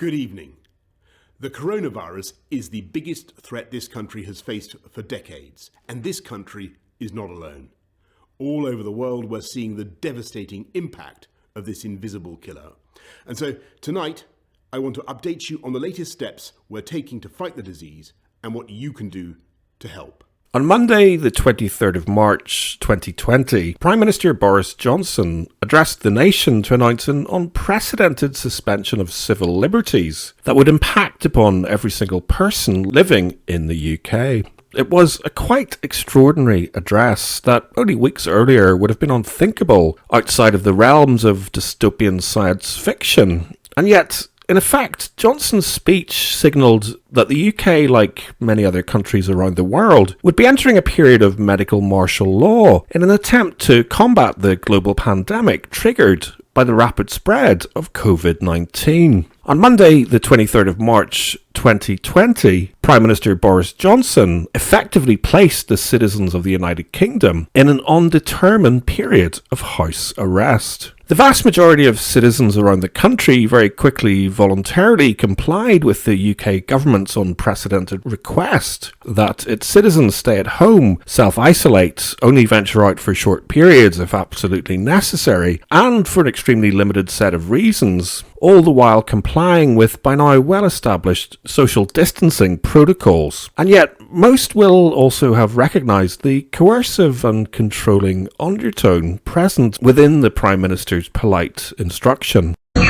Good evening. The coronavirus is the biggest threat this country has faced for decades, and this country is not alone. All over the world, we're seeing the devastating impact of this invisible killer. And so tonight, I want to update you on the latest steps we're taking to fight the disease and what you can do to help. On Monday, the 23rd of March 2020, Prime Minister Boris Johnson addressed the nation to announce an unprecedented suspension of civil liberties that would impact upon every single person living in the UK. It was a quite extraordinary address that only weeks earlier would have been unthinkable outside of the realms of dystopian science fiction. And yet, in effect, Johnson's speech signalled that the UK, like many other countries around the world, would be entering a period of medical martial law in an attempt to combat the global pandemic triggered by the rapid spread of COVID-19. On Monday, the 23rd of March 2020, Prime Minister Boris Johnson effectively placed the citizens of the United Kingdom in an undetermined period of house arrest. The vast majority of citizens around the country very quickly voluntarily complied with the UK government's unprecedented request that its citizens stay at home, self-isolate, only venture out for short periods if absolutely necessary, and for an extremely limited set of reasons, all the while complying with by now well-established social distancing protocols. And yet, most will also have recognised the coercive and controlling undertone present within the Prime Minister's polite instruction. Yo,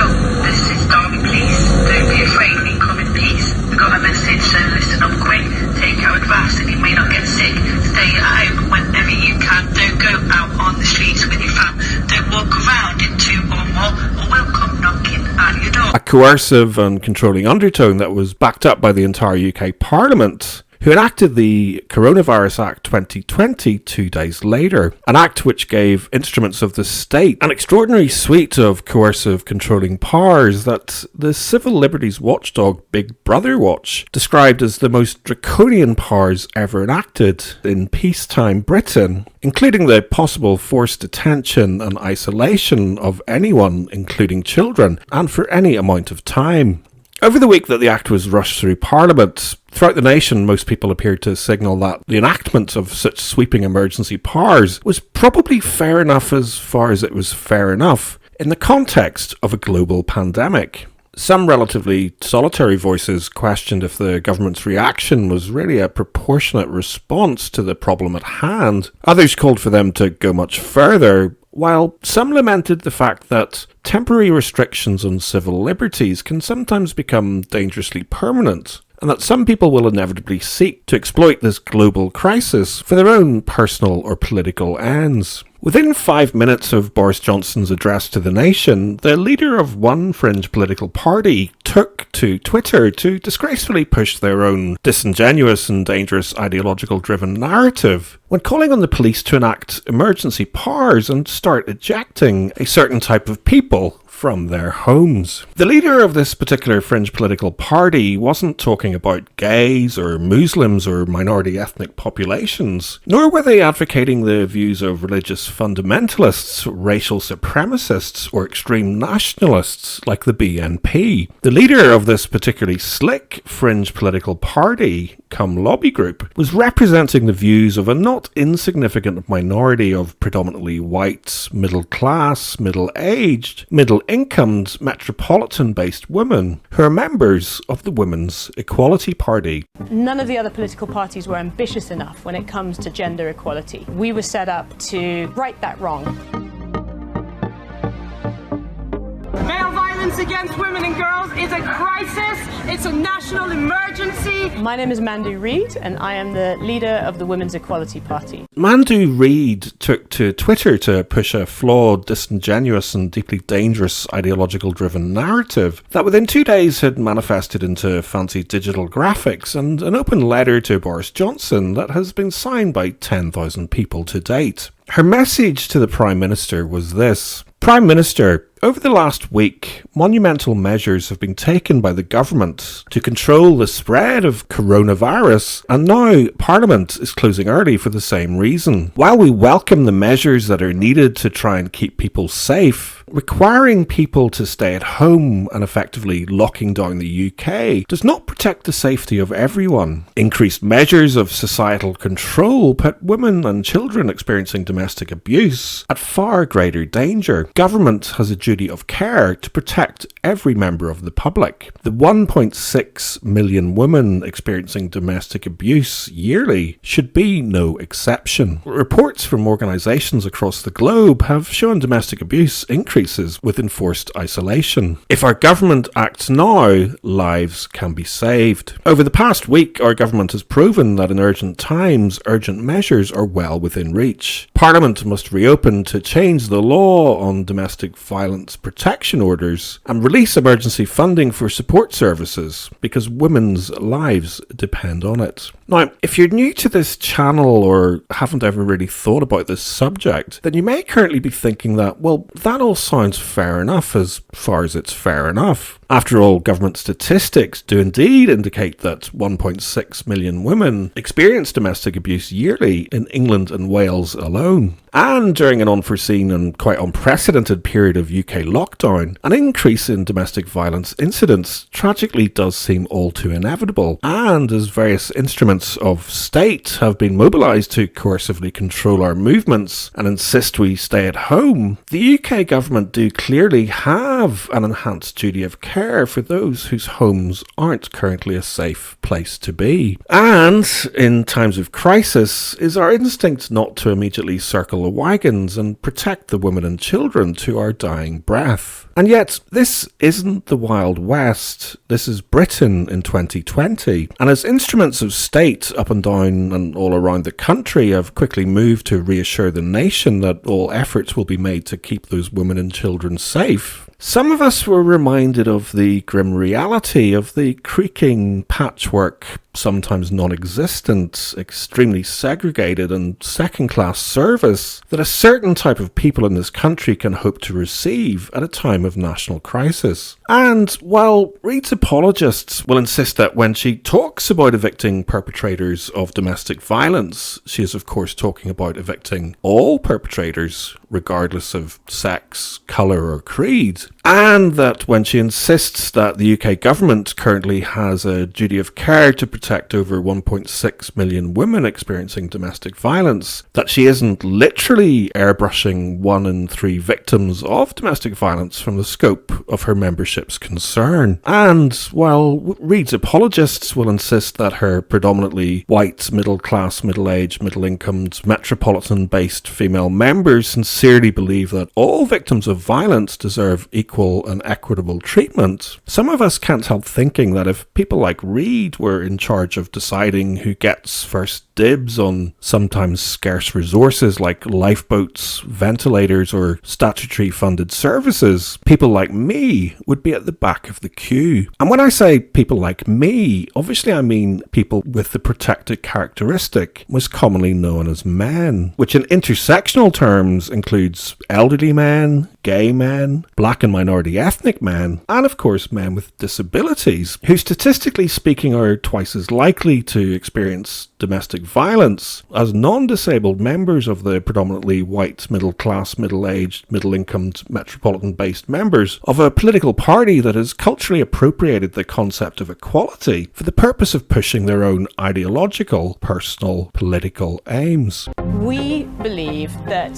this is Derby Police. Don't be afraid, we come in peace. We got a message, so listen up quick. Take our advice and you may not get sick. Stay at home whenever you can. Don't go out on the streets with your fam. Don't walk around in two or more, or we'll come knocking at your door. A coercive and controlling undertone that was backed up by the entire UK Parliament, who enacted the Coronavirus Act 2020 2 days later, an act which gave instruments of the state an extraordinary suite of coercive controlling powers that the civil liberties watchdog Big Brother Watch described as the most draconian powers ever enacted in peacetime Britain, including the possible forced detention and isolation of anyone, including children, and for any amount of time. Over the week that the Act was rushed through Parliament, throughout the nation, most people appeared to signal that the enactment of such sweeping emergency powers was probably fair enough as far as it was fair enough in the context of a global pandemic. Some relatively solitary voices questioned if the government's reaction was really a proportionate response to the problem at hand. Others called for them to go much further, while some lamented the fact that temporary restrictions on civil liberties can sometimes become dangerously permanent, and that some people will inevitably seek to exploit this global crisis for their own personal or political ends. Within 5 minutes of Boris Johnson's address to the nation, the leader of one fringe political party took to Twitter to disgracefully push their own disingenuous and dangerous ideological-driven narrative when calling on the police to enact emergency powers and start ejecting a certain type of people from their homes. The leader of this particular fringe political party wasn't talking about gays or Muslims or minority ethnic populations, nor were they advocating the views of religious fundamentalists, racial supremacists, or extreme nationalists like the BNP. The leader of this particularly slick fringe political party, cum lobby group, was representing the views of a not insignificant minority of predominantly white, middle-class, middle-aged, middle-incomed, metropolitan-based women who are members of the Women's Equality Party. None of the other political parties were ambitious enough when it comes to gender equality. We were set up to right that wrong. Male violence against women and girls is a crisis. It's a national emergency. My name is Mandu Reid, and I am the leader of the Women's Equality Party. Mandu Reid took to Twitter to push a flawed, disingenuous and deeply dangerous ideological-driven narrative that within 2 days had manifested into fancy digital graphics and an open letter to Boris Johnson that has been signed by 10,000 people to date. Her message to the Prime Minister was this: Prime Minister, over the last week, monumental measures have been taken by the government to control the spread of coronavirus, and now Parliament is closing early for the same reason. While we welcome the measures that are needed to try and keep people safe, requiring people to stay at home and effectively locking down the UK does not protect the safety of everyone. Increased measures of societal control put women and children experiencing domestic abuse at far greater danger. Government has a duty of care to protect every member of the public. The 1.6 million women experiencing domestic abuse yearly should be no exception. Reports from organisations across the globe have shown domestic abuse increases with enforced isolation. If our government acts now, lives can be saved. Over the past week, our government has proven that in urgent times, urgent measures are well within reach. Parliament must reopen to change the law on domestic violence protection orders and release emergency funding for support services because women's lives depend on it. Now, if you're new to this channel or haven't ever really thought about this subject, then you may currently be thinking that, well, that all sounds fair enough as far as it's fair enough. After all, government statistics do indeed indicate that 1.6 million women experience domestic abuse yearly in England and Wales alone. And during an unforeseen and quite unprecedented period of UK lockdown, an increase in domestic violence incidents tragically does seem all too inevitable. And as various instruments of state have been mobilised to coercively control our movements and insist we stay at home, the UK government do clearly have an enhanced duty of care for those whose homes aren't currently a safe place to be. And in times of crisis, is our instinct not to immediately circle the wagons and protect the women and children to our dying breath. And yet, this isn't the Wild West. This is Britain in 2020. And as instruments of state up and down and all around the country have quickly moved to reassure the nation that all efforts will be made to keep those women and children safe, some of us were reminded of the grim reality of the creaking patchwork, sometimes non-existent, extremely segregated and second-class service that a certain type of people in this country can hope to receive at a time of national crisis. And while Reid's apologists will insist that when she talks about evicting perpetrators of domestic violence, she is of course talking about evicting all perpetrators, regardless of sex, colour or creed, and that when she insists that the UK government currently has a duty of care to protect over 1.6 million women experiencing domestic violence, that she isn't literally airbrushing 1 in 3 victims of domestic violence from the scope of her membership's concern. And while Reid's apologists will insist that her predominantly white, middle-class, middle-aged, middle-incomed, metropolitan-based female members sincerely believe that all victims of violence deserve equal and equitable treatment, some of us can't help thinking that if people like Reid were in charge of deciding who gets first dibs on sometimes scarce resources like lifeboats, ventilators or statutory funded services, people like me would be at the back of the queue. And when I say people like me, obviously I mean people with the protected characteristic most commonly known as men, which in intersectional terms includes elderly men, gay men, black and minority ethnic men, and of course men with disabilities, who statistically speaking are twice as likely to experience domestic violence as non-disabled members of the predominantly white, middle-class, middle-aged, middle-incomed, metropolitan-based members of a political party that has culturally appropriated the concept of equality for the purpose of pushing their own ideological, personal, political aims. We believe that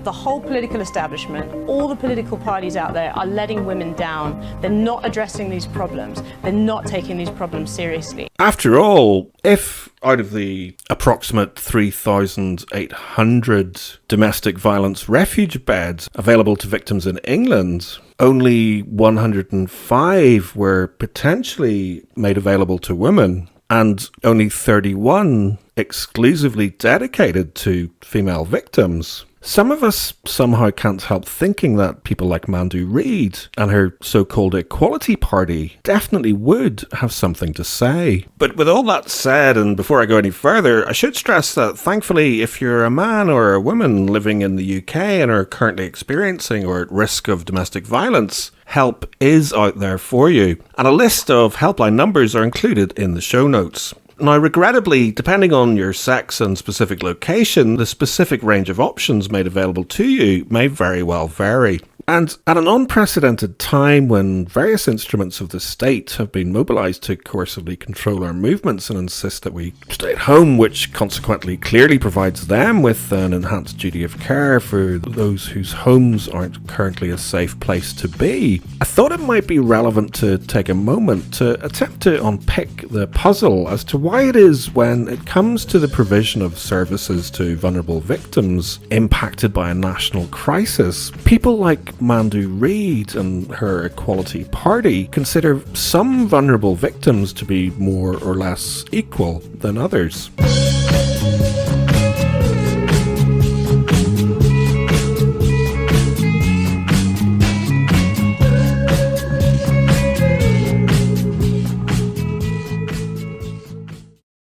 the whole political establishment, all the political parties out there are letting women down. They're not addressing these problems. They're not taking these problems seriously. After all, if out of the approximate 3,800 domestic violence refuge beds available to victims in England, only 105 were potentially made available to women, and only 31 exclusively dedicated to female victims, some of us somehow can't help thinking that people like Mandu Reid and her so-called Equality Party definitely would have something to say. But with all that said, and before I go any further, I should stress that thankfully if you're a man or a woman living in the UK and are currently experiencing or at risk of domestic violence, help is out there for you. And a list of helpline numbers are included in the show notes. Now, regrettably, depending on your sex and specific location, the specific range of options made available to you may very well vary. And at an unprecedented time when various instruments of the state have been mobilised to coercively control our movements and insist that we stay at home, which consequently clearly provides them with an enhanced duty of care for those whose homes aren't currently a safe place to be, I thought it might be relevant to take a moment to attempt to unpick the puzzle as to why it is when it comes to the provision of services to vulnerable victims impacted by a national crisis, people like Mandu Reid and her Equality Party consider some vulnerable victims to be more or less equal than others.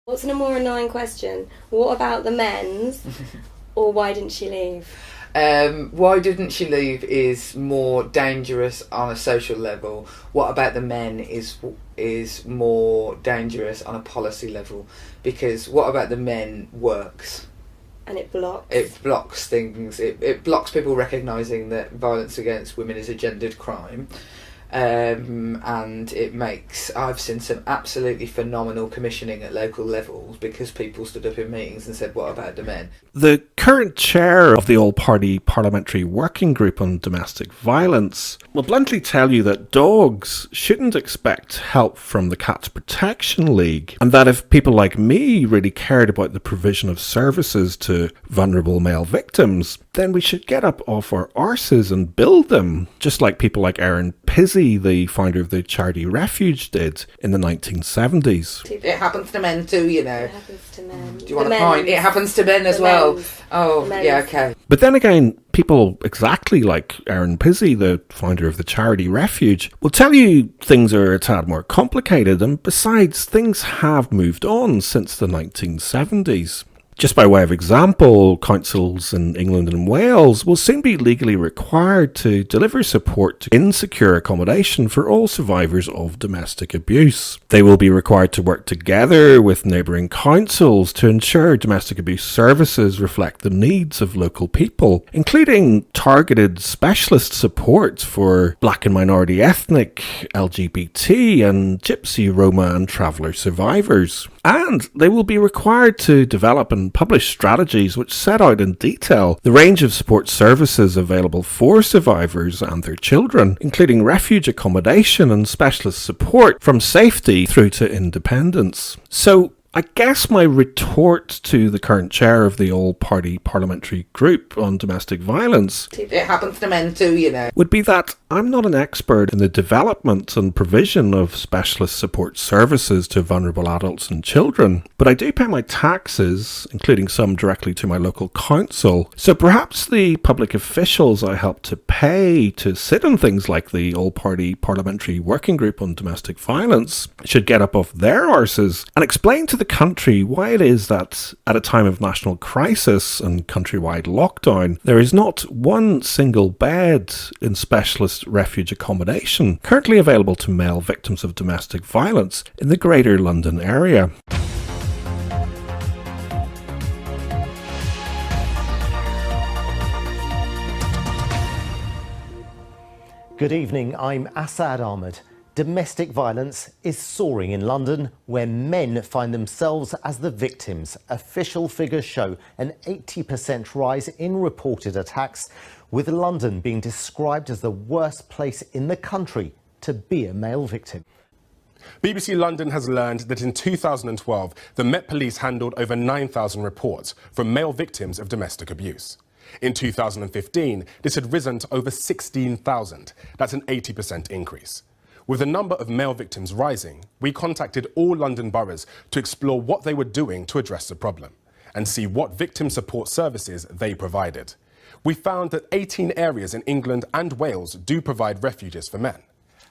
What's a more annoying question? What about the men's? Or why didn't she leave? Why didn't she leave is more dangerous on a social level. What about the men is more dangerous on a policy level, because what about the men works. And it blocks. It blocks things. It blocks people recognising that violence against women is a gendered crime. And it makes, I've seen some absolutely phenomenal commissioning at local levels because people stood up in meetings and said, what about the men? The current chair of the All-Party Parliamentary Working Group on Domestic Violence will bluntly tell you that dogs shouldn't expect help from the Cats Protection League, and that if people like me really cared about the provision of services to vulnerable male victims, then we should get up off our arses and build them, just like people like Erin Pizzey, the founder of the charity Refuge, did in the 1970s. It happens to men too, you know. It happens to men. Do you want a point? It happens to men as well. Oh, yeah, okay. But then again, people exactly like Erin Pizzey, the founder of the charity Refuge, will tell you things are a tad more complicated, and besides, things have moved on since the 1970s. Just by way of example, councils in England and Wales will soon be legally required to deliver support to insecure accommodation for all survivors of domestic abuse. They will be required to work together with neighbouring councils to ensure domestic abuse services reflect the needs of local people, including targeted specialist support for Black and minority ethnic, LGBT and Gypsy, Roma and traveller survivors. And they will be required to develop and publish strategies which set out in detail the range of support services available for survivors and their children, including refuge accommodation and specialist support from safety through to independence. So, I guess my retort to the current chair of the All-Party Parliamentary Group on Domestic Violence, it happens to men too, you know, would be that I'm not an expert in the development and provision of specialist support services to vulnerable adults and children, but I do pay my taxes, including some directly to my local council, so perhaps the public officials I help to pay to sit on things like the All-Party Parliamentary Working Group on Domestic Violence should get up off their arses and explain to the country why it is that at a time of national crisis and countrywide lockdown, there is not one single bed in specialist refuge accommodation currently available to male victims of domestic violence in the Greater London area. Good evening, I'm Asad Ahmed. Domestic violence is soaring in London, where men find themselves as the victims. Official figures show an 80% rise in reported attacks, with London being described as the worst place in the country to be a male victim. BBC London has learned that in 2012, the Met Police handled over 9,000 reports from male victims of domestic abuse. In 2015, this had risen to over 16,000. That's an 80% increase. With the number of male victims rising, we contacted all London boroughs to explore what they were doing to address the problem and see what victim support services they provided. We found that 18 areas in England and Wales do provide refuges for men.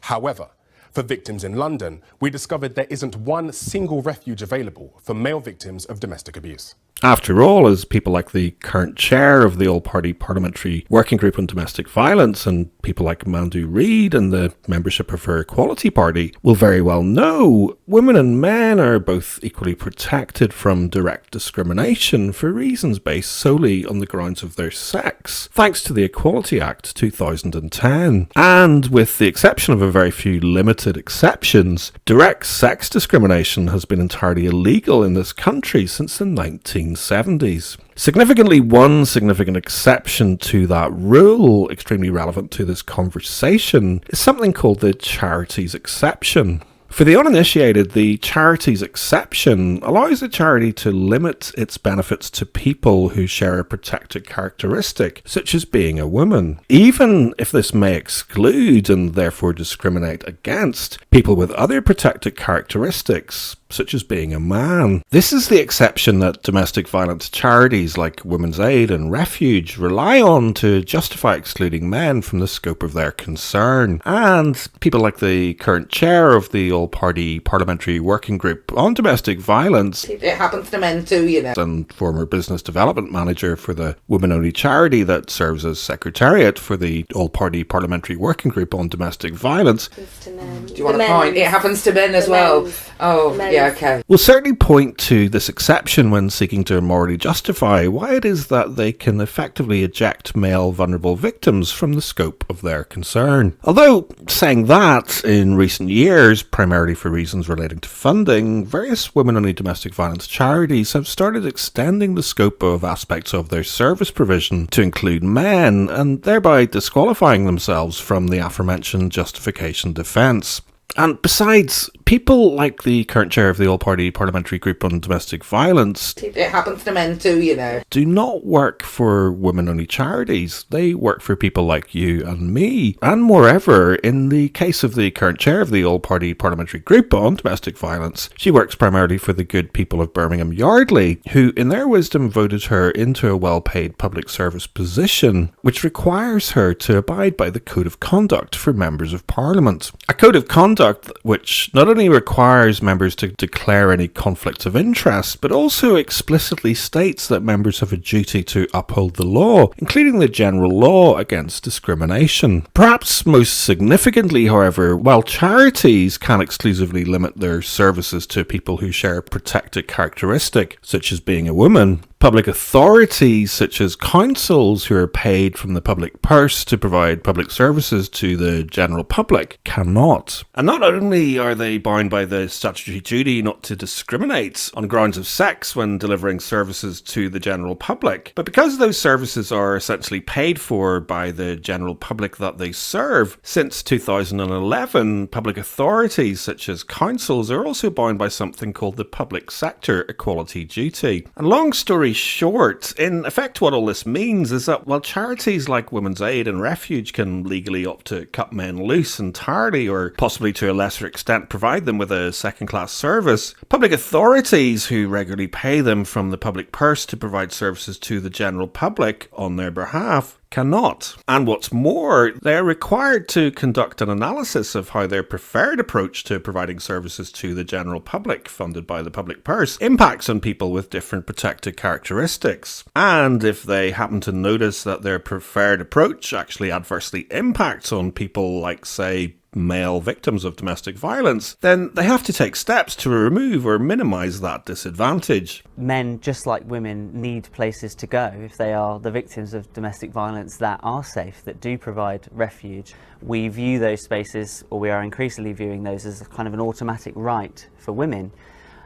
However, for victims in London, we discovered there isn't one single refuge available for male victims of domestic abuse. After all, as people like the current chair of the All-Party Parliamentary Working Group on Domestic Violence and people like Mandu Reid and the membership of her Equality Party will very well know, women and men are both equally protected from direct discrimination for reasons based solely on the grounds of their sex, thanks to the Equality Act 2010. And with the exception of a very few limited exceptions, direct sex discrimination has been entirely illegal in this country since the 1970s. Significantly, one significant exception to that rule, extremely relevant to this conversation, is something called the charities exception. For the uninitiated, the charities exception allows a charity to limit its benefits to people who share a protected characteristic, such as being a woman, even if this may exclude and therefore discriminate against people with other protected characteristics, such as being a man. This is the exception that domestic violence charities like Women's Aid and Refuge rely on to justify excluding men from the scope of their concern. And people like the current chair of the All-Party Parliamentary Working Group on Domestic Violence, it happens to men too, you know, and former business development manager for the women-only charity that serves as secretariat for the All-Party Parliamentary Working Group on Domestic Violence. Do you want a point? It happens to men as well. Oh, yeah, okay. Will certainly point to this exception when seeking to morally justify why it is that they can effectively eject male vulnerable victims from the scope of their concern. Although, saying that, in recent years, primarily for reasons relating to funding, various women-only domestic violence charities have started extending the scope of aspects of their service provision to include men, and thereby disqualifying themselves from the aforementioned justification defence. And besides, people like the current chair of the All-Party Parliamentary Group on Domestic Violence, it happens to men too, you know, do not work for women-only charities. They work for people like you and me. And moreover, in the case of the current chair of the All-Party Parliamentary Group on Domestic Violence, she works primarily for the good people of Birmingham Yardley, who in their wisdom voted her into a well-paid public service position, which requires her to abide by the Code of Conduct for members of Parliament. A Code of Conduct which not only requires members to declare any conflicts of interest, but also explicitly states that members have a duty to uphold the law, including the general law against discrimination. Perhaps most significantly, however, while charities can exclusively limit their services to people who share a protected characteristic, such as being a woman, public authorities such as councils who are paid from the public purse to provide public services to the general public cannot. And not only are they bound by the statutory duty not to discriminate on grounds of sex when delivering services to the general public, but because those services are essentially paid for by the general public that they serve, since 2011, public authorities such as councils are also bound by something called the Public Sector Equality Duty. And long story short, in effect what all this means is that while charities like Women's Aid and Refuge can legally opt to cut men loose entirely, or possibly to a lesser extent provide them with a second-class service, public authorities who regularly pay them from the public purse to provide services to the general public on their behalf cannot. And what's more, they're required to conduct an analysis of how their preferred approach to providing services to the general public, funded by the public purse, impacts on people with different protected characteristics. And if they happen to notice that their preferred approach actually adversely impacts on people like, say, male victims of domestic violence, then they have to take steps to remove or minimise that disadvantage. Men, just like women, need places to go if they are the victims of domestic violence that are safe, that do provide refuge. We view those spaces, or we are increasingly viewing those, as kind of an automatic right for women.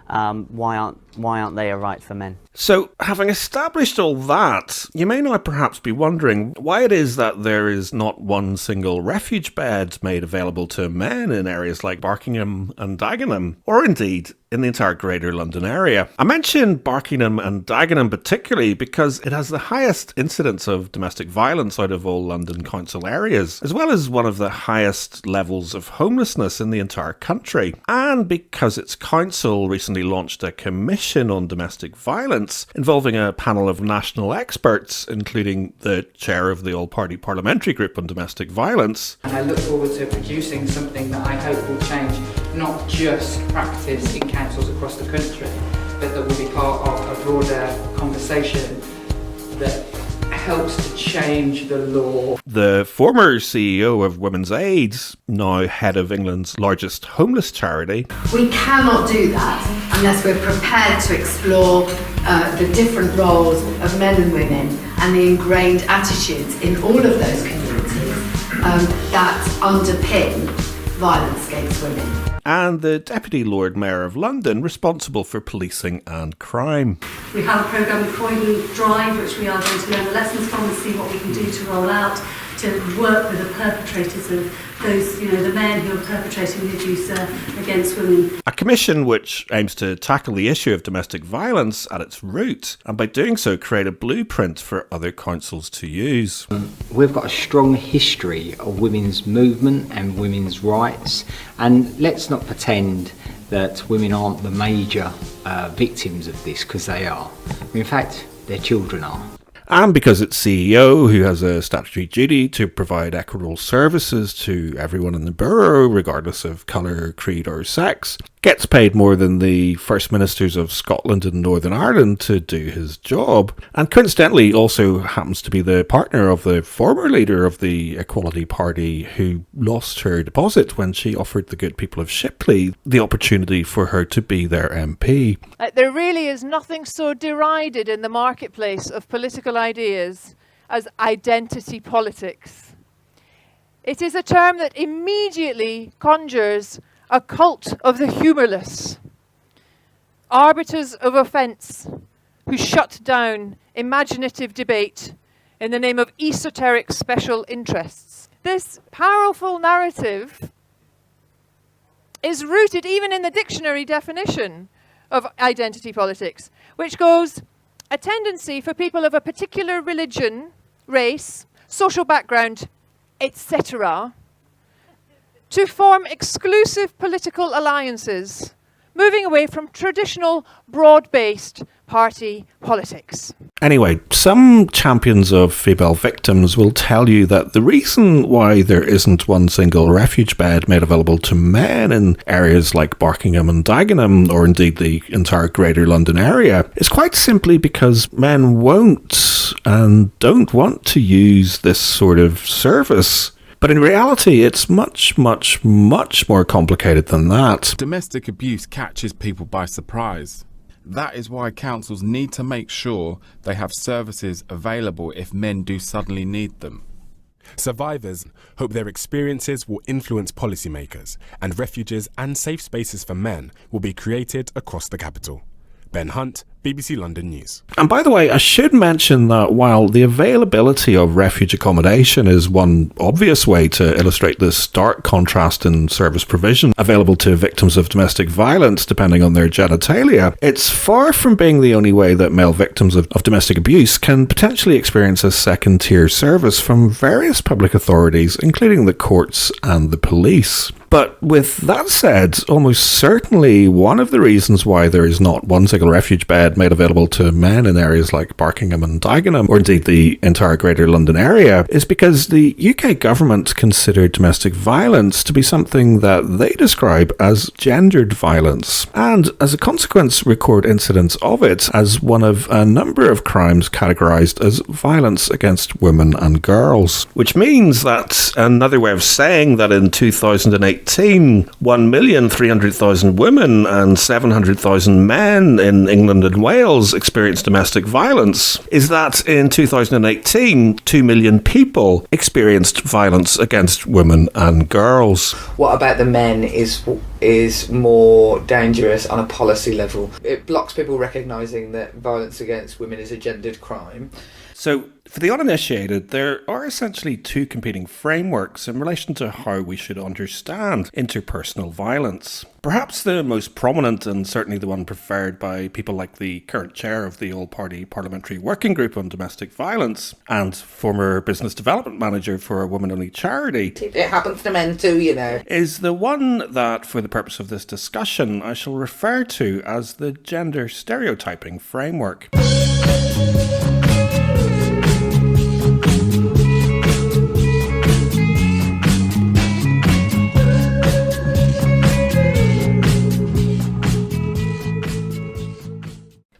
Why aren't they a right for men? So, having established all that, you may now perhaps be wondering why it is that there is not one single refuge bed made available to men in areas like Barkingham and Dagenham, or indeed in the entire Greater London area. I mention Barkingham and Dagenham particularly because it has the highest incidence of domestic violence out of all London council areas, as well as one of the highest levels of homelessness in the entire country, and because its council recently launched a commission on domestic violence involving a panel of national experts, including the chair of the All-Party Parliamentary Group on Domestic Violence. And I look forward to producing something that I hope will change not just practice in councils across the country, but that will be part of a broader conversation that helps to change the law. The former CEO of Women's Aid, now head of England's largest homeless charity. We cannot do that unless we're prepared to explore the different roles of men and women and the ingrained attitudes in all of those communities that underpin violence against women. And the Deputy Lord Mayor of London, responsible for policing and crime. We have a programme with Croydon Drive, which we are going to learn the lessons from and see what we can do to roll out to work with the perpetrators of those, the men who are perpetrating the abuse against women. A commission which aims to tackle the issue of domestic violence at its root, and by doing so create a blueprint for other councils to use. We've got a strong history of women's movement and women's rights, and let's not pretend that women aren't the major victims of this, because they are. In fact, their children are. And because its CEO, who has a statutory duty to provide equitable services to everyone in the borough, regardless of colour, creed or sex, gets paid more than the First Ministers of Scotland and Northern Ireland to do his job, and coincidentally also happens to be the partner of the former leader of the Equality Party who lost her deposit when she offered the good people of Shipley the opportunity for her to be their MP. There really is nothing so derided in the marketplace of political ideas as identity politics. It is a term that immediately conjures a cult of the humourless, arbiters of offence who shut down imaginative debate in the name of esoteric special interests. This powerful narrative is rooted even in the dictionary definition of identity politics, which goes, a tendency for people of a particular religion, race, social background, etc., to form exclusive political alliances, moving away from traditional broad-based party politics. Anyway, some champions of female victims will tell you that the reason why there isn't one single refuge bed made available to men in areas like Barkingham and Dagenham, or indeed the entire Greater London area, is quite simply because men won't and don't want to use this sort of service. But in reality, it's much, much, much more complicated than that. Domestic abuse catches people by surprise. That is why councils need to make sure they have services available if men do suddenly need them. Survivors hope their experiences will influence policymakers, and refuges and safe spaces for men will be created across the capital. Ben Hunt, BBC London News. And by the way, I should mention that while the availability of refuge accommodation is one obvious way to illustrate the stark contrast in service provision available to victims of domestic violence depending on their genitalia, it's far from being the only way that male victims of domestic abuse can potentially experience a second-tier service from various public authorities, including the courts and the police. But with that said, almost certainly one of the reasons why there is not one single refuge bed made available to men in areas like Barkingham and Dagenham, or indeed the entire Greater London area, is because the UK government considered domestic violence to be something that they describe as gendered violence, and as a consequence record incidents of it as one of a number of crimes categorised as violence against women and girls. Which means that another way of saying that in 2008 1,300,000 women and 700,000 men in England and Wales experienced domestic violence is that in 2018, 2 million people experienced violence against women and girls. What about the men is more dangerous on a policy level. It blocks people recognising that violence against women is a gendered crime. So, for the uninitiated, there are essentially two competing frameworks in relation to how we should understand interpersonal violence. Perhaps the most prominent, and certainly the one preferred by people like the current chair of the All-Party Parliamentary Working Group on Domestic Violence and former business development manager for a woman-only charity. It happens to men too, you know. Is the one that, for the purpose of this discussion, I shall refer to as the gender stereotyping framework.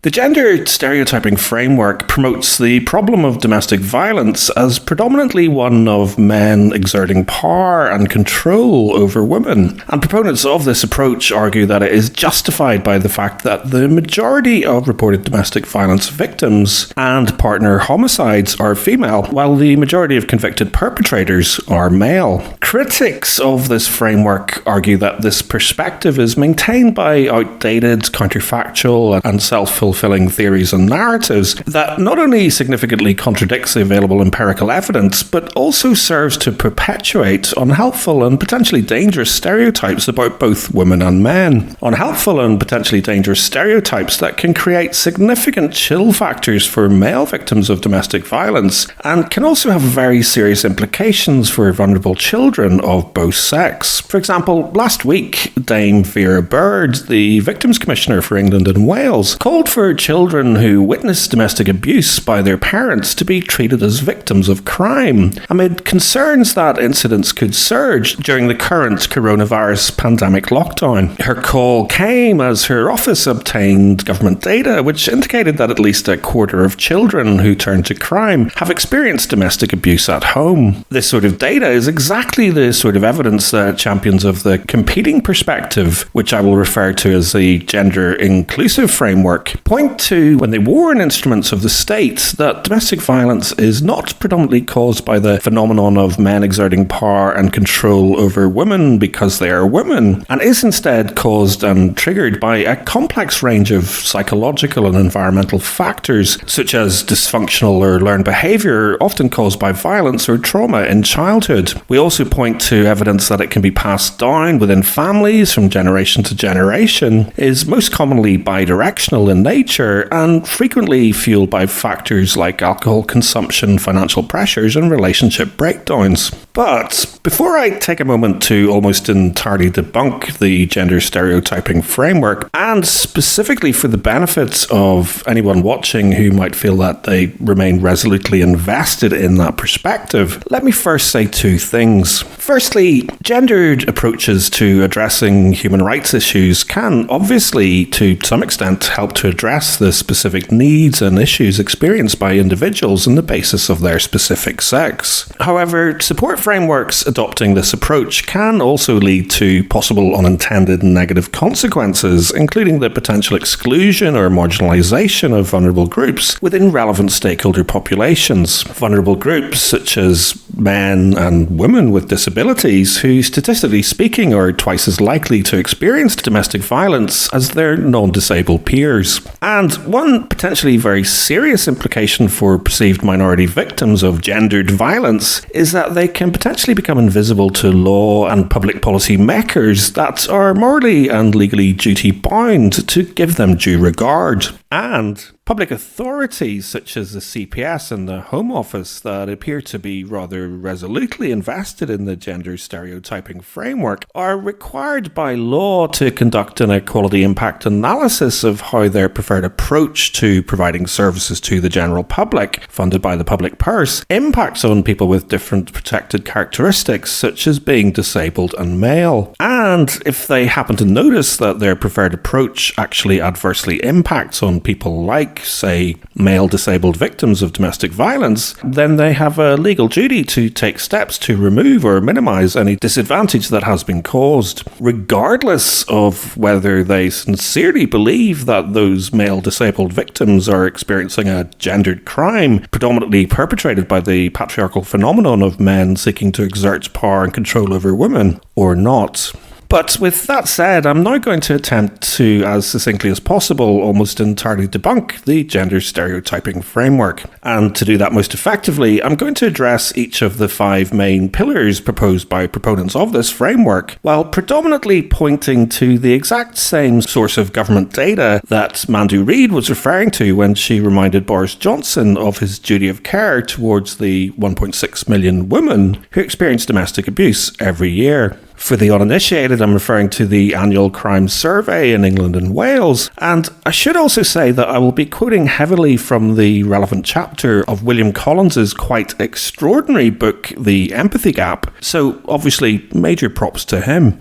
The gender stereotyping framework promotes the problem of domestic violence as predominantly one of men exerting power and control over women. And proponents of this approach argue that it is justified by the fact that the majority of reported domestic violence victims and partner homicides are female, while the majority of convicted perpetrators are male. Critics of this framework argue that this perspective is maintained by outdated, counterfactual and self-fulfilling theories and narratives that not only significantly contradicts the available empirical evidence, but also serves to perpetuate unhelpful and potentially dangerous stereotypes about both women and men. Unhelpful and potentially dangerous stereotypes that can create significant chill factors for male victims of domestic violence and can also have very serious implications for vulnerable children of both sex. For example, last week, Dame Vera Bird, the Victims Commissioner for England and Wales, called for children who witness domestic abuse by their parents to be treated as victims of crime, amid concerns that incidents could surge during the current coronavirus pandemic lockdown. Her call came as her office obtained government data which indicated that at least a quarter of children who turn to crime have experienced domestic abuse at home. This sort of data is exactly the sort of evidence that champions of the competing perspective, which I will refer to as the gender inclusive framework, point to when they warn instruments of the state that domestic violence is not predominantly caused by the phenomenon of men exerting power and control over women because they are women, and is instead caused and triggered by a complex range of psychological and environmental factors, such as dysfunctional or learned behaviour often caused by violence or trauma in childhood. We also point to evidence that it can be passed down within families from generation to generation, is most commonly bidirectional in nature, and frequently fueled by factors like alcohol consumption, financial pressures, and relationship breakdowns. But before I take a moment to almost entirely debunk the gender stereotyping framework, and specifically for the benefit of anyone watching who might feel that they remain resolutely invested in that perspective, let me first say two things. Firstly, gendered approaches to addressing human rights issues can obviously, to some extent, help to address the specific needs and issues experienced by individuals on the basis of their specific sex. However, support frameworks adopting this approach can also lead to possible unintended negative consequences, including the potential exclusion or marginalisation of vulnerable groups within relevant stakeholder populations. Vulnerable groups such as men and women with disabilities who, statistically speaking, are twice as likely to experience domestic violence as their non-disabled peers. And one potentially very serious implication for perceived minority victims of gendered violence is that they can potentially become invisible to law and public policy makers that are morally and legally duty bound to give them due regard. And public authorities such as the CPS and the Home Office that appear to be rather resolutely invested in the gender stereotyping framework are required by law to conduct an equality impact analysis of how their preferred approach to providing services to the general public, funded by the public purse, impacts on people with different protected characteristics such as being disabled and male. And if they happen to notice that their preferred approach actually adversely impacts on people like, say, male disabled victims of domestic violence, then they have a legal duty to take steps to remove or minimise any disadvantage that has been caused, regardless of whether they sincerely believe that those male disabled victims are experiencing a gendered crime predominantly perpetrated by the patriarchal phenomenon of men seeking to exert power and control over women or not. But with that said, I'm now going to attempt to, as succinctly as possible, almost entirely debunk the gender stereotyping framework. And to do that most effectively, I'm going to address each of the 5 main pillars proposed by proponents of this framework, while predominantly pointing to the exact same source of government data that Mandu Reid was referring to when she reminded Boris Johnson of his duty of care towards the 1.6 million women who experience domestic abuse every year. For the uninitiated, I'm referring to the annual crime survey in England and Wales, and I should also say that I will be quoting heavily from the relevant chapter of William Collins's quite extraordinary book, The Empathy Gap, so obviously major props to him.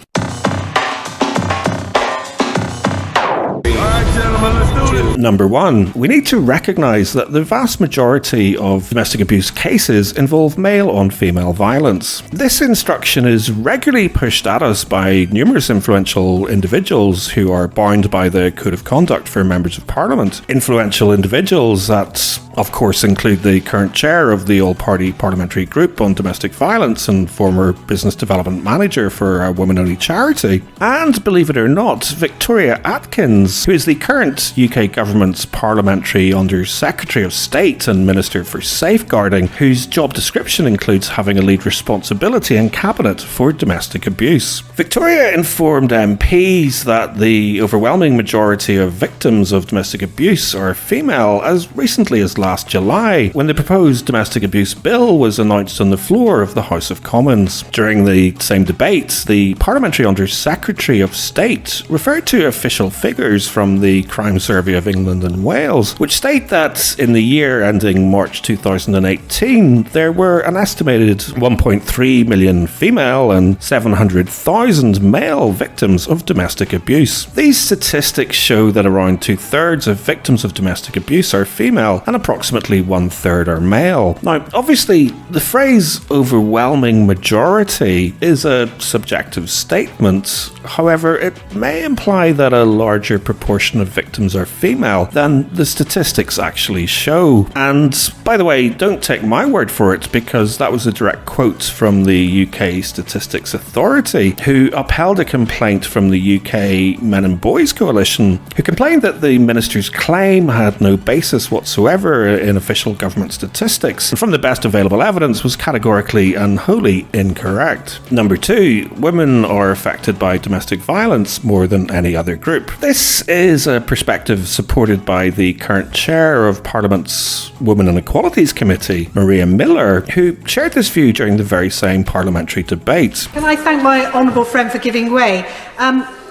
Number one, we need to recognise that the vast majority of domestic abuse cases involve male-on-female violence. This instruction is regularly pushed at us by numerous influential individuals who are bound by the Code of Conduct for Members of Parliament. Influential individuals that, of course, include the current chair of the All-Party Parliamentary Group on Domestic Violence and former Business Development Manager for a women-only charity. And, believe it or not, Victoria Atkins, who is the current UK government's Parliamentary Under-Secretary of State and Minister for Safeguarding, whose job description includes having a lead responsibility in Cabinet for domestic abuse. Victoria informed MPs that the overwhelming majority of victims of domestic abuse are female as recently as last July, when the proposed domestic abuse bill was announced on the floor of the House of Commons. During the same debate, the Parliamentary Under-Secretary of State referred to official figures from the Crime Survey of England and Wales, which state that in the year ending March 2018, there were an estimated 1.3 million female and 700,000 male victims of domestic abuse. These statistics show that around 2/3 of victims of domestic abuse are female and approximately 1/3 are male. Now, obviously, the phrase overwhelming majority is a subjective statement. However, it may imply that a larger proportion of victims are female than the statistics actually show. And by the way, don't take my word for it, because that was a direct quote from the UK Statistics Authority, who upheld a complaint from the UK Men and Boys Coalition, who complained that the minister's claim had no basis whatsoever in official government statistics, and from the best available evidence was categorically and wholly incorrect. Number two, women are affected by domestic violence more than any other group. This is a perspective supported by the current chair of Parliament's Women and Equalities Committee, Maria Miller, who shared this view during the very same parliamentary debate. Can I thank my honourable friend for giving way?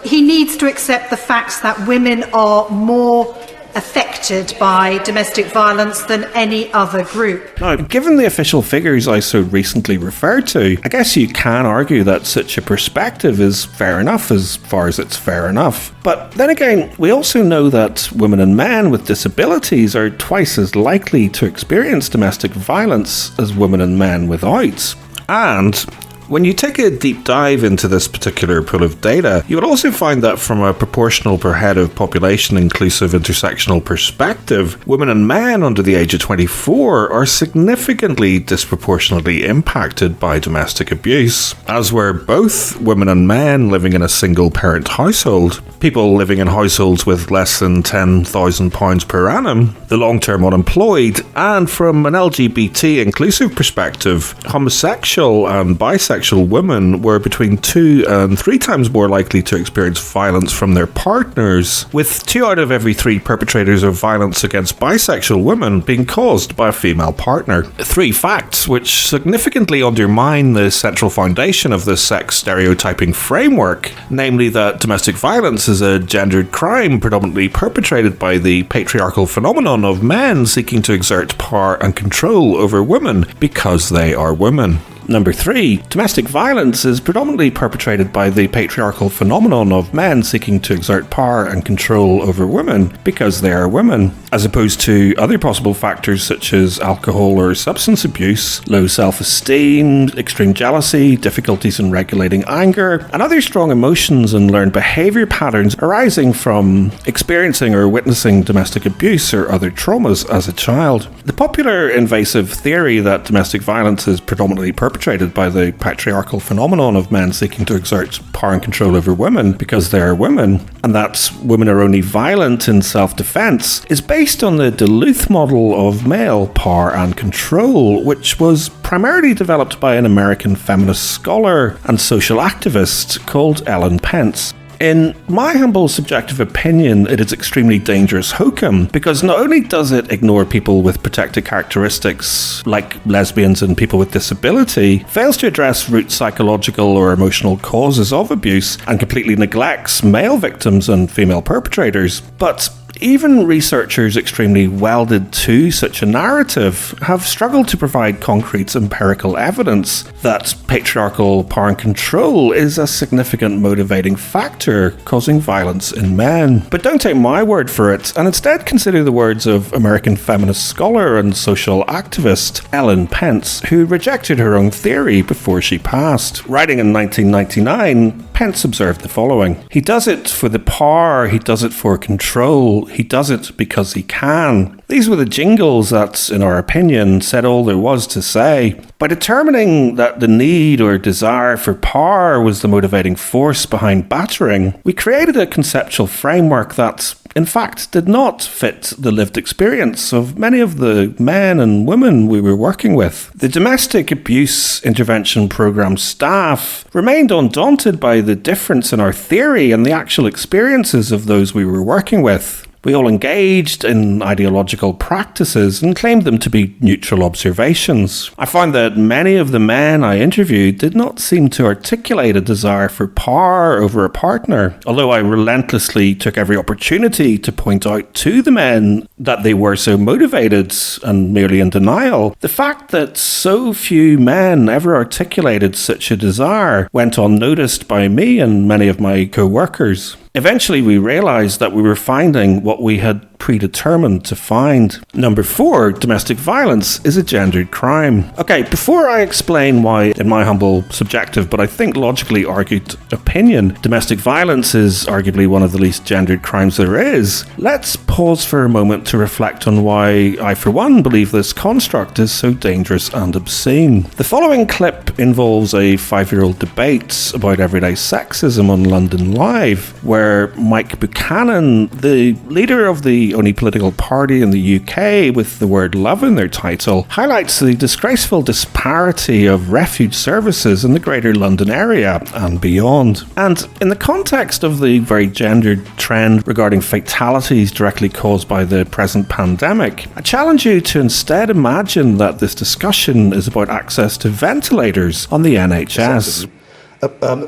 He needs to accept the facts that women are more affected by domestic violence than any other group. Now, given the official figures I so recently referred to, I guess you can argue that such a perspective is fair enough as far as it's fair enough. But then again, we also know that women and men with disabilities are twice as likely to experience domestic violence as women and men without. And when you take a deep dive into this particular pool of data, you would also find that from a proportional per head of population inclusive intersectional perspective, women and men under the age of 24 are significantly disproportionately impacted by domestic abuse, as were both women and men living in a single parent household, people living in households with less than £10,000 per annum, the long-term unemployed, and from an LGBT inclusive perspective, homosexual and bisexual women were between 2 and 3 times more likely to experience violence from their partners, with 2 out of every 3 perpetrators of violence against bisexual women being caused by a female partner. 3 facts which significantly undermine the central foundation of the sex stereotyping framework, namely that domestic violence is a gendered crime predominantly perpetrated by the patriarchal phenomenon of men seeking to exert power and control over women because they are women. Number 3, domestic violence is predominantly perpetrated by the patriarchal phenomenon of men seeking to exert power and control over women because they are women, as opposed to other possible factors such as alcohol or substance abuse, low self-esteem, extreme jealousy, difficulties in regulating anger, and other strong emotions and learned behaviour patterns arising from experiencing or witnessing domestic abuse or other traumas as a child. The popular invasive theory that domestic violence is predominantly perpetrated by the patriarchal phenomenon of men seeking to exert power and control over women because they are women, and that women are only violent in self-defence, is based on the Duluth model of male power and control, which was primarily developed by an American feminist scholar and social activist called Ellen Pence. In my humble subjective opinion, it is extremely dangerous hokum because not only does it ignore people with protected characteristics like lesbians and people with disability, fails to address root psychological or emotional causes of abuse, and completely neglects male victims and female perpetrators, but even researchers extremely welded to such a narrative have struggled to provide concrete empirical evidence that patriarchal power and control is a significant motivating factor causing violence in men. But don't take my word for it, and instead consider the words of American feminist scholar and social activist Ellen Pence, who rejected her own theory before she passed. Writing in 1999, Pence observed the following: "He does it for the power, he does it for control, he does it because he can." These were the jingles that, in our opinion, said all there was to say. By determining that the need or desire for power was the motivating force behind battering, we created a conceptual framework that, in fact, did not fit the lived experience of many of the men and women we were working with. The domestic abuse intervention program staff remained undaunted by the difference in our theory and the actual experiences of those we were working with. We all engaged in ideological practices and claimed them to be neutral observations. I found that many of the men I interviewed did not seem to articulate a desire for power over a partner, although I relentlessly took every opportunity to point out to the men that they were so motivated and merely in denial. The fact that so few men ever articulated such a desire went unnoticed by me and many of my co-workers. Eventually, we realised that we were finding what we had predetermined to find. Number 4, domestic violence is a gendered crime. Okay, before I explain why, in my humble, subjective, but I think logically argued opinion, domestic violence is arguably one of the least gendered crimes there is, let's pause for a moment to reflect on why I, for one, believe this construct is so dangerous and obscene. The following clip involves a 5-year-old debate about everyday sexism on London Live, where Mike Buchanan, the leader of the only political party in the UK with the word love in their title, highlights the disgraceful disparity of refuge services in the Greater London area and beyond. And in the context of the very gendered trend regarding fatalities directly caused by the present pandemic, I challenge you to instead imagine that this discussion is about access to ventilators on the NHS.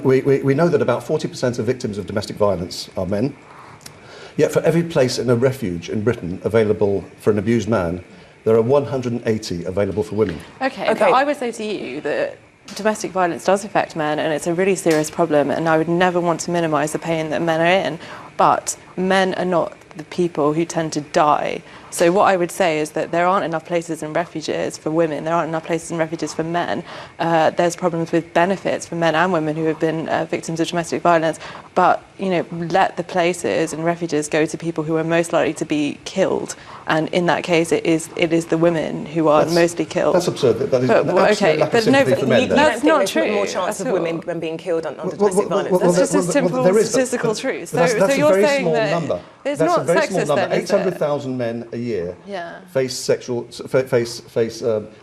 We know that about 40% of victims of domestic violence are men. Yet for every place in a refuge in Britain available for an abused man, there are 180 available for women. Okay, but I would say to you that domestic violence does affect men and it's a really serious problem, and I would never want to minimise the pain that men are in, but men are not the people who tend to die. So what I would say is that there aren't enough places in refuges for women, there aren't enough places in refuges for men. There's problems with benefits for men and women who have been victims of domestic violence, but let the places and refuges go to people who are most likely to be killed, and in that case it is the women who are mostly killed. That's absurd. That is absolutely lack of sympathy for men. That's not true. More chance of women being killed under domestic violence. That's just a simple statistical truth. So you're saying that it's not sexist then, is it? 800,000 men a year face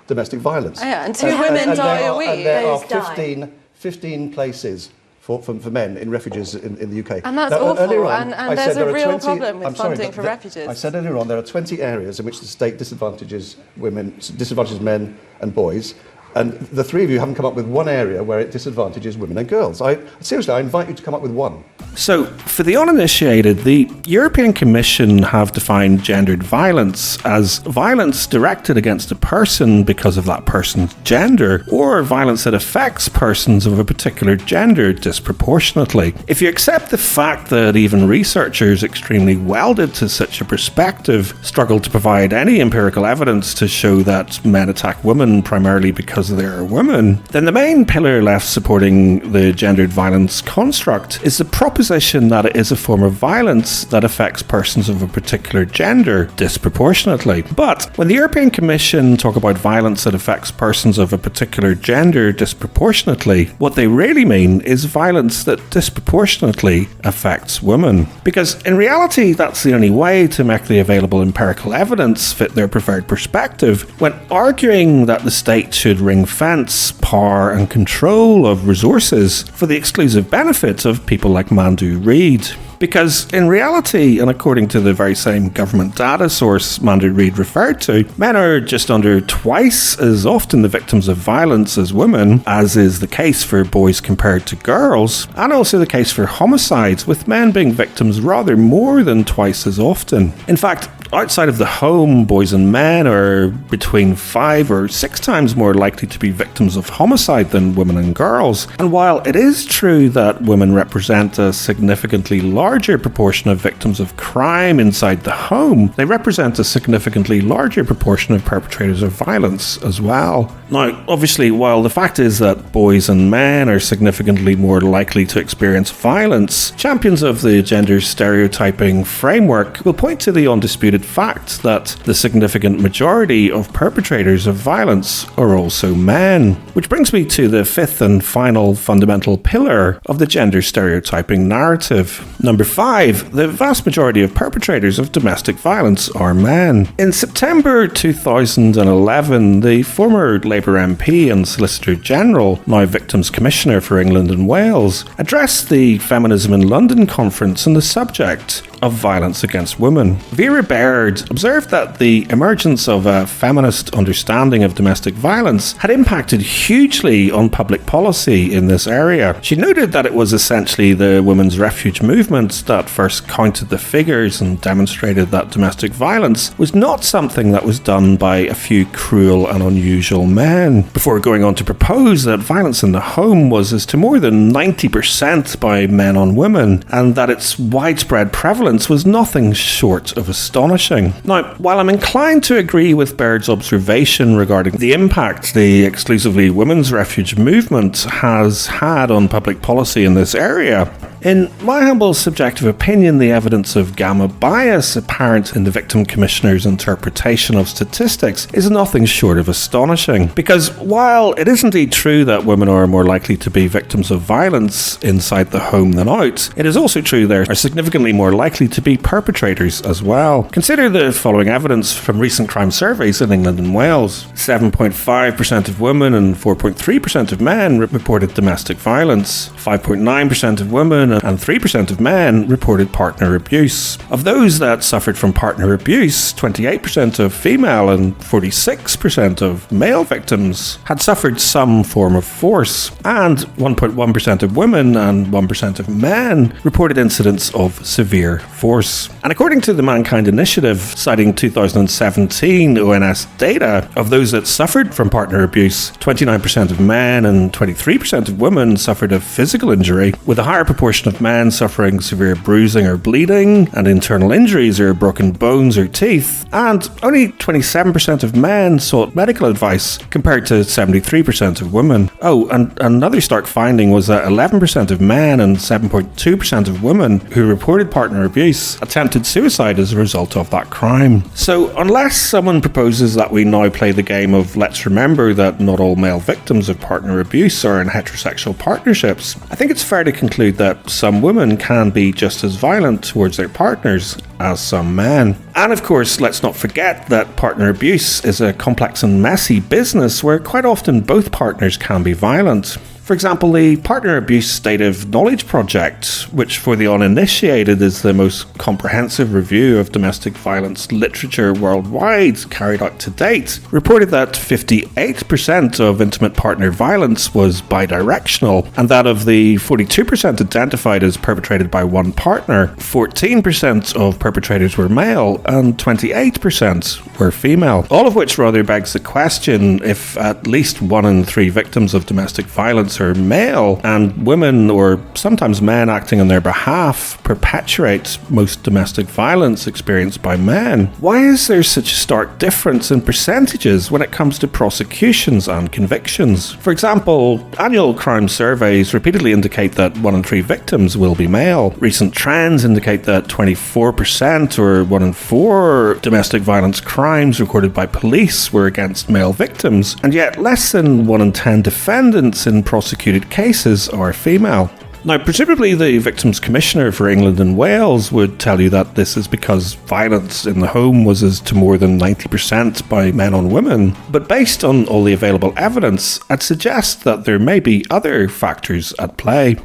domestic violence. Yeah, and 2 women die a week. And there are 15 places for men in refuges in the UK. And that's awful, and there's a real problem with funding for refuges. I said earlier on there are 20 areas in which the state disadvantages men and boys, and the three of you haven't come up with one area where it disadvantages women and girls. Seriously, I invite you to come up with one. So, for the uninitiated, the European Commission have defined gendered violence as violence directed against a person because of that person's gender, or violence that affects persons of a particular gender disproportionately. If you accept the fact that even researchers extremely welded to such a perspective struggle to provide any empirical evidence to show that men attack women primarily because they are women, then the main pillar left supporting the gendered violence construct is the proposition that it is a form of violence that affects persons of a particular gender disproportionately. But when the European Commission talk about violence that affects persons of a particular gender disproportionately, what they really mean is violence that disproportionately affects women. Because in reality, that's the only way to make the available empirical evidence fit their preferred perspective when arguing that the state should ring-fence power and control of resources for the exclusive benefit of people like man Mandu Reid. Because in reality, and according to the very same government data source Mandu Reid referred to, men are just under twice as often the victims of violence as women, as is the case for boys compared to girls, and also the case for homicides, with men being victims rather more than twice as often. In fact, outside of the home, boys and men are between 5 or 6 times more likely to be victims of homicide than women and girls. And while it is true that women represent a significantly larger proportion of victims of crime inside the home, they represent a significantly larger proportion of perpetrators of violence as well. Now, obviously, while the fact is that boys and men are significantly more likely to experience violence, champions of the gender stereotyping framework will point to the undisputed fact that the significant majority of perpetrators of violence are also men. Which brings me to the fifth and final fundamental pillar of the gender stereotyping narrative. Number 5, the vast majority of perpetrators of domestic violence are men. In September 2011, the former Labour MP and Solicitor General, now Victims Commissioner for England and Wales, addressed the Feminism in London conference on the subject of violence against women. Vera Baird observed that the emergence of a feminist understanding of domestic violence had impacted hugely on public policy in this area. She noted that it was essentially the women's refuge movement that first counted the figures and demonstrated that domestic violence was not something that was done by a few cruel and unusual men, before going on to propose that violence in the home was as to more than 90% by men on women, and that its widespread prevalence was nothing short of astonishing. Now, while I'm inclined to agree with Baird's observation regarding the impact the exclusively women's refuge movement has had on public policy in this area, in my humble subjective opinion, the evidence of gamma bias apparent in the Victim Commissioner's interpretation of statistics is nothing short of astonishing. Because while it is indeed true that women are more likely to be victims of violence inside the home than out, it is also true they are significantly more likely to be perpetrators as well. Consider the following evidence from recent crime surveys in England and Wales. 7.5% of women and 4.3% of men reported domestic violence. 5.9% of women and 3% of men reported partner abuse. Of those that suffered from partner abuse, 28% of female and 46% of male victims had suffered some form of force, and 1.1% of women and 1% of men reported incidents of severe force. And according to the Mankind Initiative, citing 2017 ONS data, of those that suffered from partner abuse, 29% of men and 23% of women suffered a physical injury, with a higher proportion of men suffering severe bruising or bleeding, and internal injuries or broken bones or teeth, and only 27% of men sought medical advice compared to 73% of women. Oh, and another stark finding was that 11% of men and 7.2% of women who reported partner abuse attempted suicide as a result of that crime. So unless someone proposes that we now play the game of let's remember that not all male victims of partner abuse are in heterosexual partnerships, I think it's fair to conclude that some women can be just as violent towards their partners as some men. And of course, let's not forget that partner abuse is a complex and messy business where quite often both partners can be violent. For example, the Partner Abuse State of Knowledge Project, which for the uninitiated is the most comprehensive review of domestic violence literature worldwide carried out to date, reported that 58% of intimate partner violence was bidirectional, and that of the 42% identified as perpetrated by one partner, 14% of perpetrators were male and 28% were female. All of which rather begs the question if at least 1 in 3 victims of domestic violence are male, and women, or sometimes men acting on their behalf, perpetuate most domestic violence experienced by men, why is there such a stark difference in percentages when it comes to prosecutions and convictions? For example, annual crime surveys repeatedly indicate that 1 in 3 victims will be male. Recent trends indicate that 24%, or 1 in 4 domestic violence crimes recorded by police were against male victims, and yet less than 1 in 10 defendants in prosecuted cases are female. Now, presumably the Victims Commissioner for England and Wales would tell you that this is because violence in the home was as to more than 90% by men on women, but based on all the available evidence, I'd suggest that there may be other factors at play.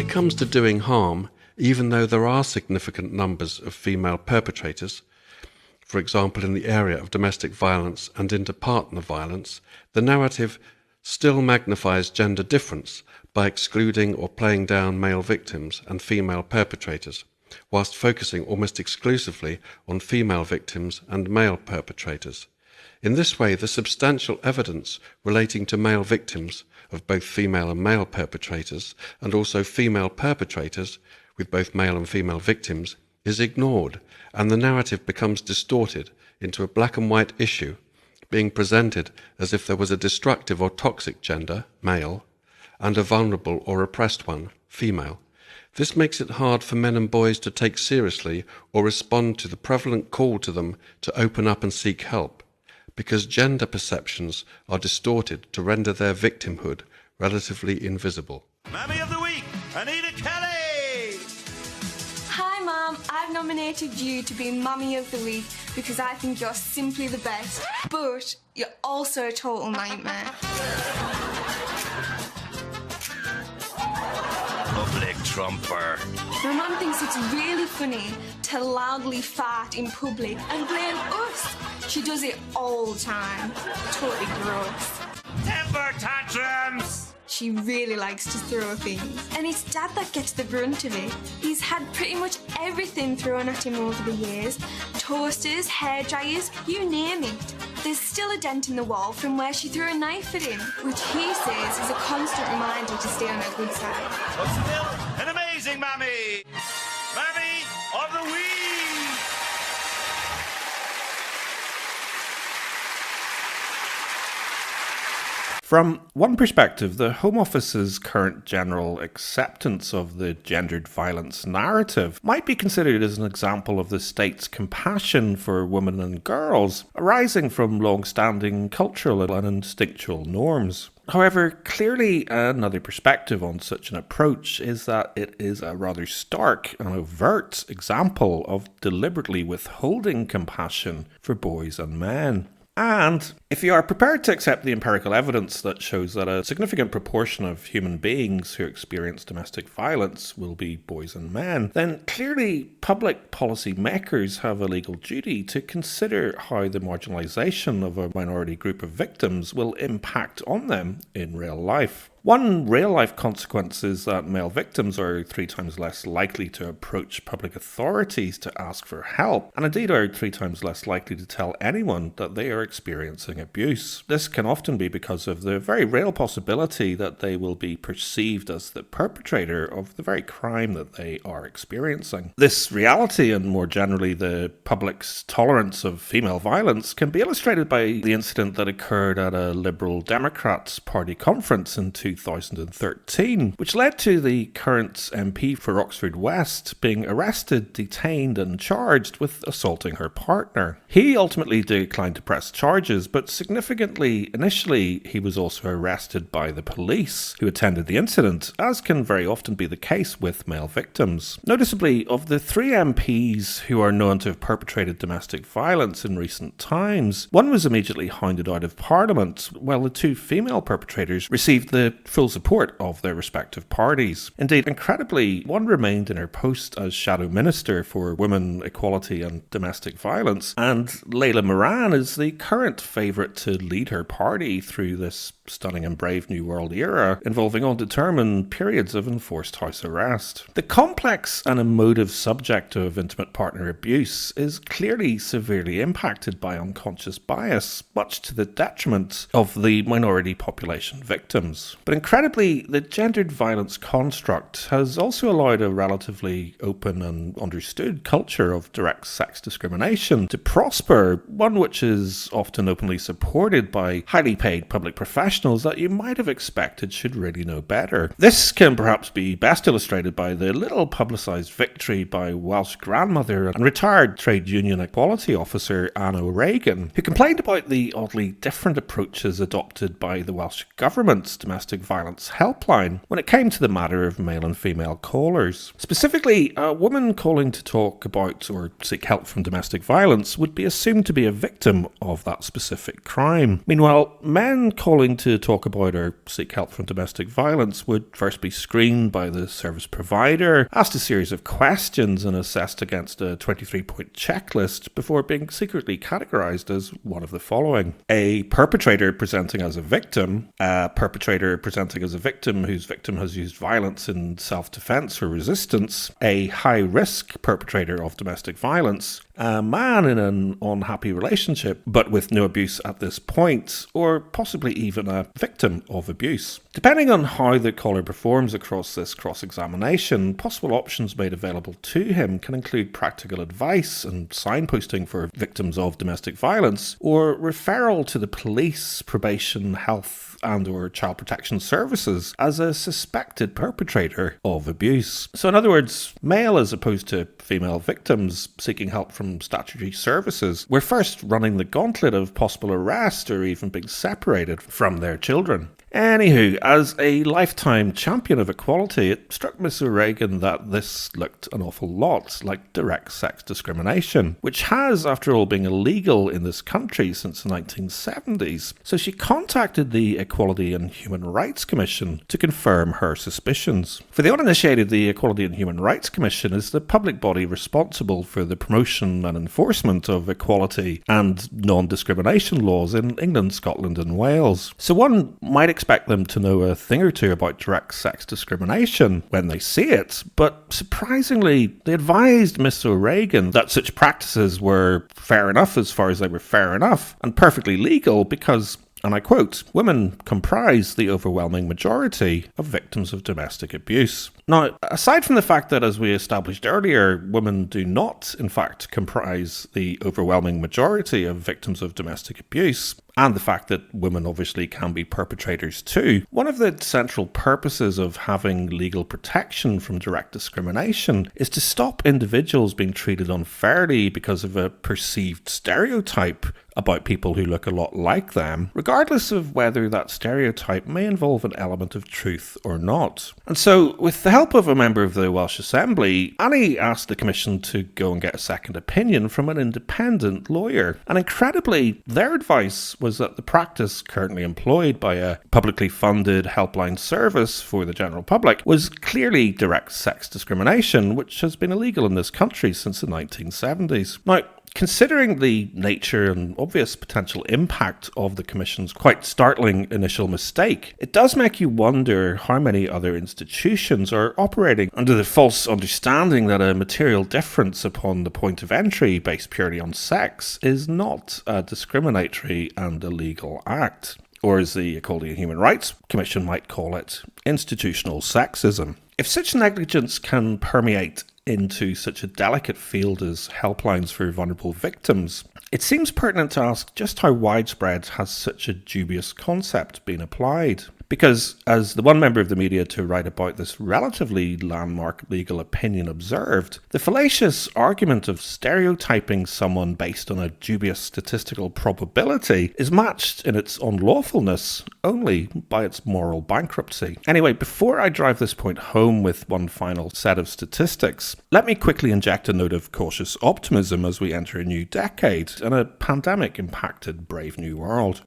it comes to doing harm, even though there are significant numbers of female perpetrators, for example in the area of domestic violence and inter-partner violence, the narrative still magnifies gender difference by excluding or playing down male victims and female perpetrators, whilst focusing almost exclusively on female victims and male perpetrators. In this way, the substantial evidence relating to male victims of both female and male perpetrators, and also female perpetrators with both male and female victims, is ignored, and the narrative becomes distorted into a black and white issue, being presented as if there was a destructive or toxic gender, male, and a vulnerable or oppressed one, female. This makes it hard for men and boys to take seriously or respond to the prevalent call to them to open up and seek help, because gender perceptions are distorted to render their victimhood relatively invisible. Mammy of the Week, Anita Kelly! Hi Mum, I've nominated you to be Mummy of the Week because I think you're simply the best, but you're also a total nightmare. Public trumper. My mum thinks it's really funny to loudly fart in public and blame us. She does it all the time. Totally gross. Temper tantrums! She really likes to throw things. And it's Dad that gets the brunt of it. He's had pretty much everything thrown at him over the years. Toasters, hairdryers, you name it. There's still a dent in the wall from where she threw a knife at him, which he says is a constant reminder to stay on her good side. But still, an amazing Mammy! Mammy of the Week! From one perspective, the Home Office's current general acceptance of the gendered violence narrative might be considered as an example of the state's compassion for women and girls, arising from long-standing cultural and instinctual norms. However, clearly another perspective on such an approach is that it is a rather stark and overt example of deliberately withholding compassion for boys and men. And if you are prepared to accept the empirical evidence that shows that a significant proportion of human beings who experience domestic violence will be boys and men, then clearly public policy makers have a legal duty to consider how the marginalisation of a minority group of victims will impact on them in real life. One real-life consequence is that male victims are 3 times less likely to approach public authorities to ask for help, and indeed are 3 times less likely to tell anyone that they are experiencing abuse. This can often be because of the very real possibility that they will be perceived as the perpetrator of the very crime that they are experiencing. This reality, and more generally the public's tolerance of female violence, can be illustrated by the incident that occurred at a Liberal Democrats Party conference in 2013, which led to the current MP for Oxford West being arrested, detained and charged with assaulting her partner. He ultimately declined to press charges, but significantly, initially he was also arrested by the police who attended the incident, as can very often be the case with male victims. Noticeably, of the 3 MPs who are known to have perpetrated domestic violence in recent times, one was immediately hounded out of Parliament, while the 2 female perpetrators received the full support of their respective parties. Indeed, incredibly, one remained in her post as Shadow Minister for Women, Equality and Domestic Violence, and Layla Moran is the current favourite to lead her party through this stunning and brave New World era, involving undetermined periods of enforced house arrest. The complex and emotive subject of intimate partner abuse is clearly severely impacted by unconscious bias, much to the detriment of the minority population victims. But incredibly, the gendered violence construct has also allowed a relatively open and understood culture of direct sex discrimination to prosper, one which is often openly supported by highly paid public professionals that you might have expected should really know better. This can perhaps be best illustrated by the little publicised victory by Welsh grandmother and retired trade union equality officer Anne O'Regan, who complained about the oddly different approaches adopted by the Welsh government's domestic violence helpline when it came to the matter of male and female callers. Specifically, a woman calling to talk about or seek help from domestic violence would be assumed to be a victim of that specific crime. Meanwhile, men calling to to talk about or seek help from domestic violence would first be screened by the service provider, asked a series of questions and assessed against a 23-point checklist before being secretly categorised as one of the following: a perpetrator presenting as a victim, a perpetrator presenting as a victim whose victim has used violence in self-defence or resistance, a high-risk perpetrator of domestic violence, a man in an unhappy relationship but with no abuse at this point, or possibly even a victim of abuse. Depending on how the caller performs across this cross-examination, possible options made available to him can include practical advice and signposting for victims of domestic violence, or referral to the police, probation, health and or child protection services as a suspected perpetrator of abuse. So in other words, male as opposed to female victims seeking help from statutory services were first running the gauntlet of possible arrest or even being separated from their children. Anywho, as a lifetime champion of equality, it struck Miss O'Regan that this looked an awful lot like direct sex discrimination, which has, after all, been illegal in this country since the 1970s. So she contacted the Equality and Human Rights Commission to confirm her suspicions. For the uninitiated, the Equality and Human Rights Commission is the public body responsible for the promotion and enforcement of equality and non-discrimination laws in England, Scotland and Wales. So one might expect them to know a thing or two about direct sex discrimination when they see it, but surprisingly, they advised Miss O'Regan that such practices were fair enough as far as they were fair enough, and perfectly legal because, and I quote, women comprise the overwhelming majority of victims of domestic abuse. Now, aside from the fact that, as we established earlier, women do not, in fact, comprise the overwhelming majority of victims of domestic abuse, and the fact that women obviously can be perpetrators too, one of the central purposes of having legal protection from direct discrimination is to stop individuals being treated unfairly because of a perceived stereotype about people who look a lot like them, regardless of whether that stereotype may involve an element of truth or not. And so, with the help of a member of the Welsh Assembly, Annie asked the Commission to go and get a second opinion from an independent lawyer. And incredibly, their advice was that the practice currently employed by a publicly funded helpline service for the general public was clearly direct sex discrimination, which has been illegal in this country since the 1970s. Now, considering the nature and obvious potential impact of the Commission's quite startling initial mistake, it does make you wonder how many other institutions are operating under the false understanding that a material difference upon the point of entry based purely on sex is not a discriminatory and illegal act, or as the Equality and Human Rights Commission might call it, institutional sexism. If such negligence can permeate into such a delicate field as helplines for vulnerable victims, it seems pertinent to ask just how widespread has such a dubious concept been applied. Because, as the one member of the media to write about this relatively landmark legal opinion observed, the fallacious argument of stereotyping someone based on a dubious statistical probability is matched in its unlawfulness only by its moral bankruptcy. Anyway, before I drive this point home with one final set of statistics, let me quickly inject a note of cautious optimism as we enter a new decade and a pandemic-impacted brave new world.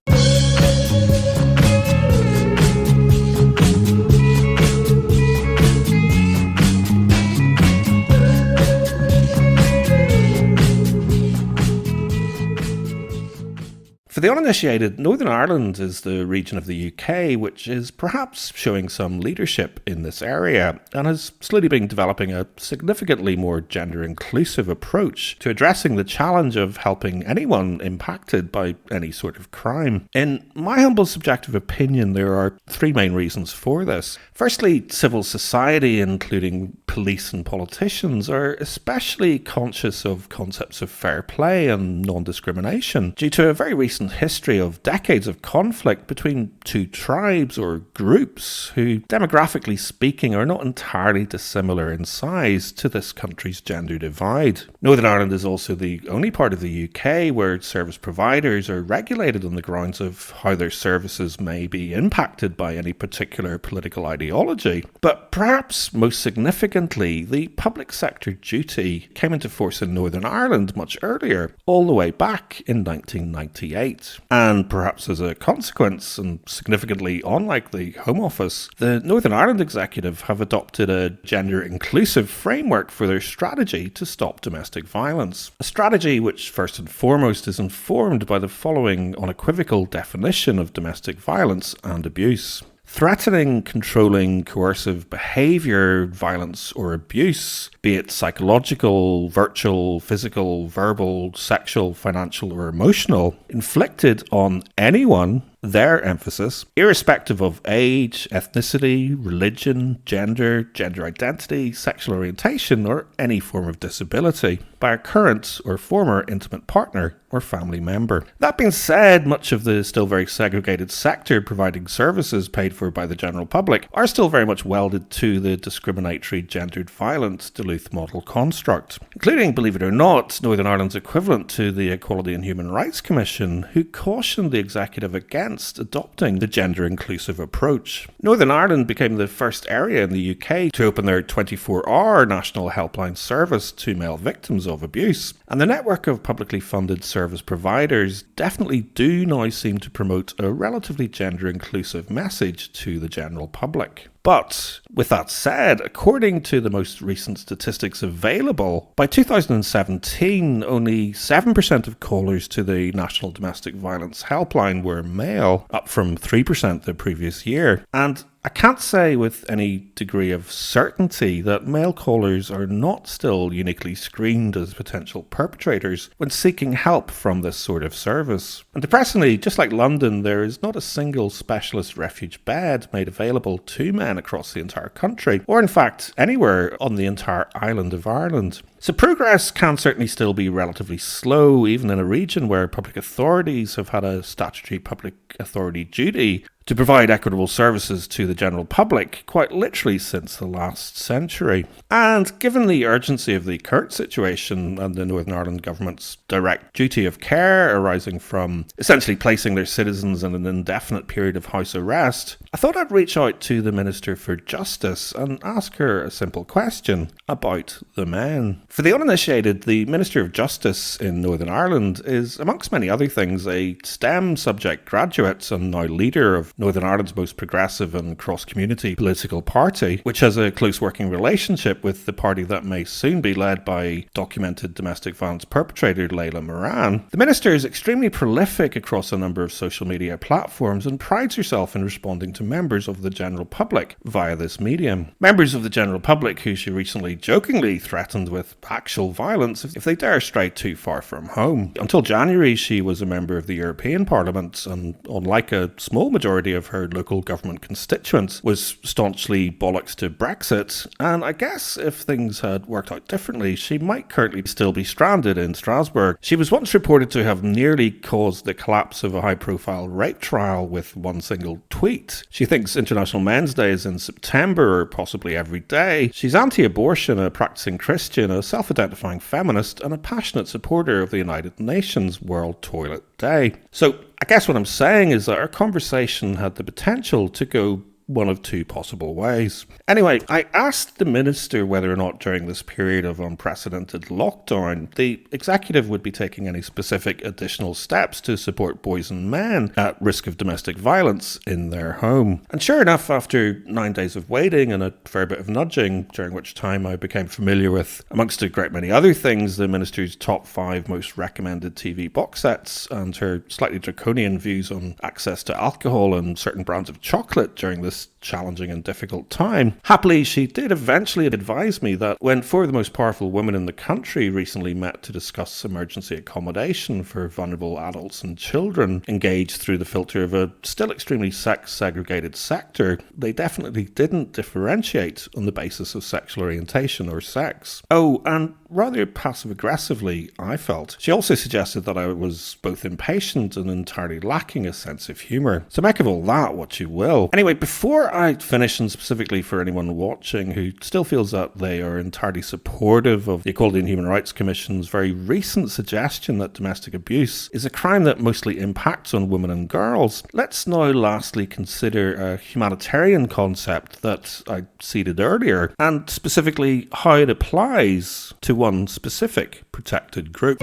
For the uninitiated, Northern Ireland is the region of the UK which is perhaps showing some leadership in this area and has slowly been developing a significantly more gender-inclusive approach to addressing the challenge of helping anyone impacted by any sort of crime. In my humble subjective opinion, there are three main reasons for this. Firstly, civil society, including police and politicians, are especially conscious of concepts of fair play and non-discrimination due to a very recent history of decades of conflict between two tribes or groups who, demographically speaking, are not entirely dissimilar in size to this country's gender divide. Northern Ireland is also the only part of the UK where service providers are regulated on the grounds of how their services may be impacted by any particular political ideology. But perhaps most significantly, the public sector duty came into force in Northern Ireland much earlier, all the way back in 1998. state. And perhaps as a consequence, and significantly unlike the Home Office, the Northern Ireland Executive have adopted a gender-inclusive framework for their strategy to stop domestic violence. A strategy which, first and foremost, is informed by the following unequivocal definition of domestic violence and abuse. Threatening, controlling, coercive behaviour, violence or abuse, be it psychological, virtual, physical, verbal, sexual, financial or emotional, inflicted on anyone, their emphasis, irrespective of age, ethnicity, religion, gender identity, sexual orientation or any form of disability, by a current or former intimate partner or family member. That being said, much of the still very segregated sector providing services paid for by the general public are still very much welded to the discriminatory gendered violence Duluth model construct, including, believe it or not, Northern Ireland's equivalent to the Equality and Human Rights Commission, who cautioned the executive against adopting the gender-inclusive approach. Northern Ireland became the first area in the UK to open their 24-hour national helpline service to male victims of abuse, and the network of publicly funded service providers definitely do now seem to promote a relatively gender-inclusive message to the general public. But, with that said, according to the most recent statistics available, by 2017, only 7% of callers to the National Domestic Violence Helpline were male, up from 3% the previous year. And I can't say with any degree of certainty that male callers are not still uniquely screened as potential perpetrators when seeking help from this sort of service. And depressingly, just like London, there is not a single specialist refuge bed made available to men across the entire country, or in fact anywhere on the entire island of Ireland. So progress can certainly still be relatively slow, even in a region where public authorities have had a statutory public authority duty to provide equitable services to the general public, quite literally since the last century. And given the urgency of the current situation and the Northern Ireland government's direct duty of care arising from essentially placing their citizens in an indefinite period of house arrest, I thought I'd reach out to the Minister for Justice and ask her a simple question about the men. For the uninitiated, the Minister of Justice in Northern Ireland is, amongst many other things, a STEM subject graduate and now leader of Northern Ireland's most progressive and cross-community political party, which has a close working relationship with the party that may soon be led by documented domestic violence perpetrator Layla Moran. The Minister is extremely prolific across a number of social media platforms and prides herself in responding to members of the general public via this medium. Members of the general public who she recently jokingly threatened with actual violence if they dare stray too far from home. Until January, she was a member of the European Parliament and, unlike a small majority of her local government constituents, was staunchly bollocks to Brexit, and I guess if things had worked out differently, she might currently still be stranded in Strasbourg. She was once reported to have nearly caused the collapse of a high-profile rape trial with one single tweet. She thinks International Men's Day is in September or possibly every day. She's anti-abortion, a practicing Christian, a self-identifying feminist, and a passionate supporter of the United Nations World Toilet Day. So I guess what I'm saying is that our conversation had the potential to go one of two possible ways. Anyway, I asked the Minister whether or not during this period of unprecedented lockdown, the executive would be taking any specific additional steps to support boys and men at risk of domestic violence in their home. And sure enough, after 9 days of waiting and a fair bit of nudging, during which time I became familiar with, amongst a great many other things, the Minister's top 5 most recommended TV box sets and her slightly draconian views on access to alcohol and certain brands of chocolate during this challenging and difficult time. Happily, she did eventually advise me that when 4 of the most powerful women in the country recently met to discuss emergency accommodation for vulnerable adults and children engaged through the filter of a still extremely sex-segregated sector, they definitely didn't differentiate on the basis of sexual orientation or sex. Oh, and rather passive-aggressively, I felt, she also suggested that I was both impatient and entirely lacking a sense of humour. So make of all that what you will. Anyway, before I finish, and specifically for anyone watching who still feels that they are entirely supportive of the Equality and Human Rights Commission's very recent suggestion that domestic abuse is a crime that mostly impacts on women and girls, let's now lastly consider a humanitarian concept that I cited earlier, and specifically how it applies to one specific protected group.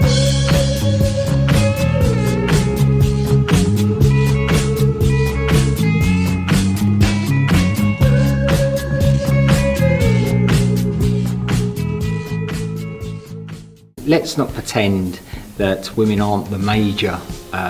let's not pretend that women aren't the major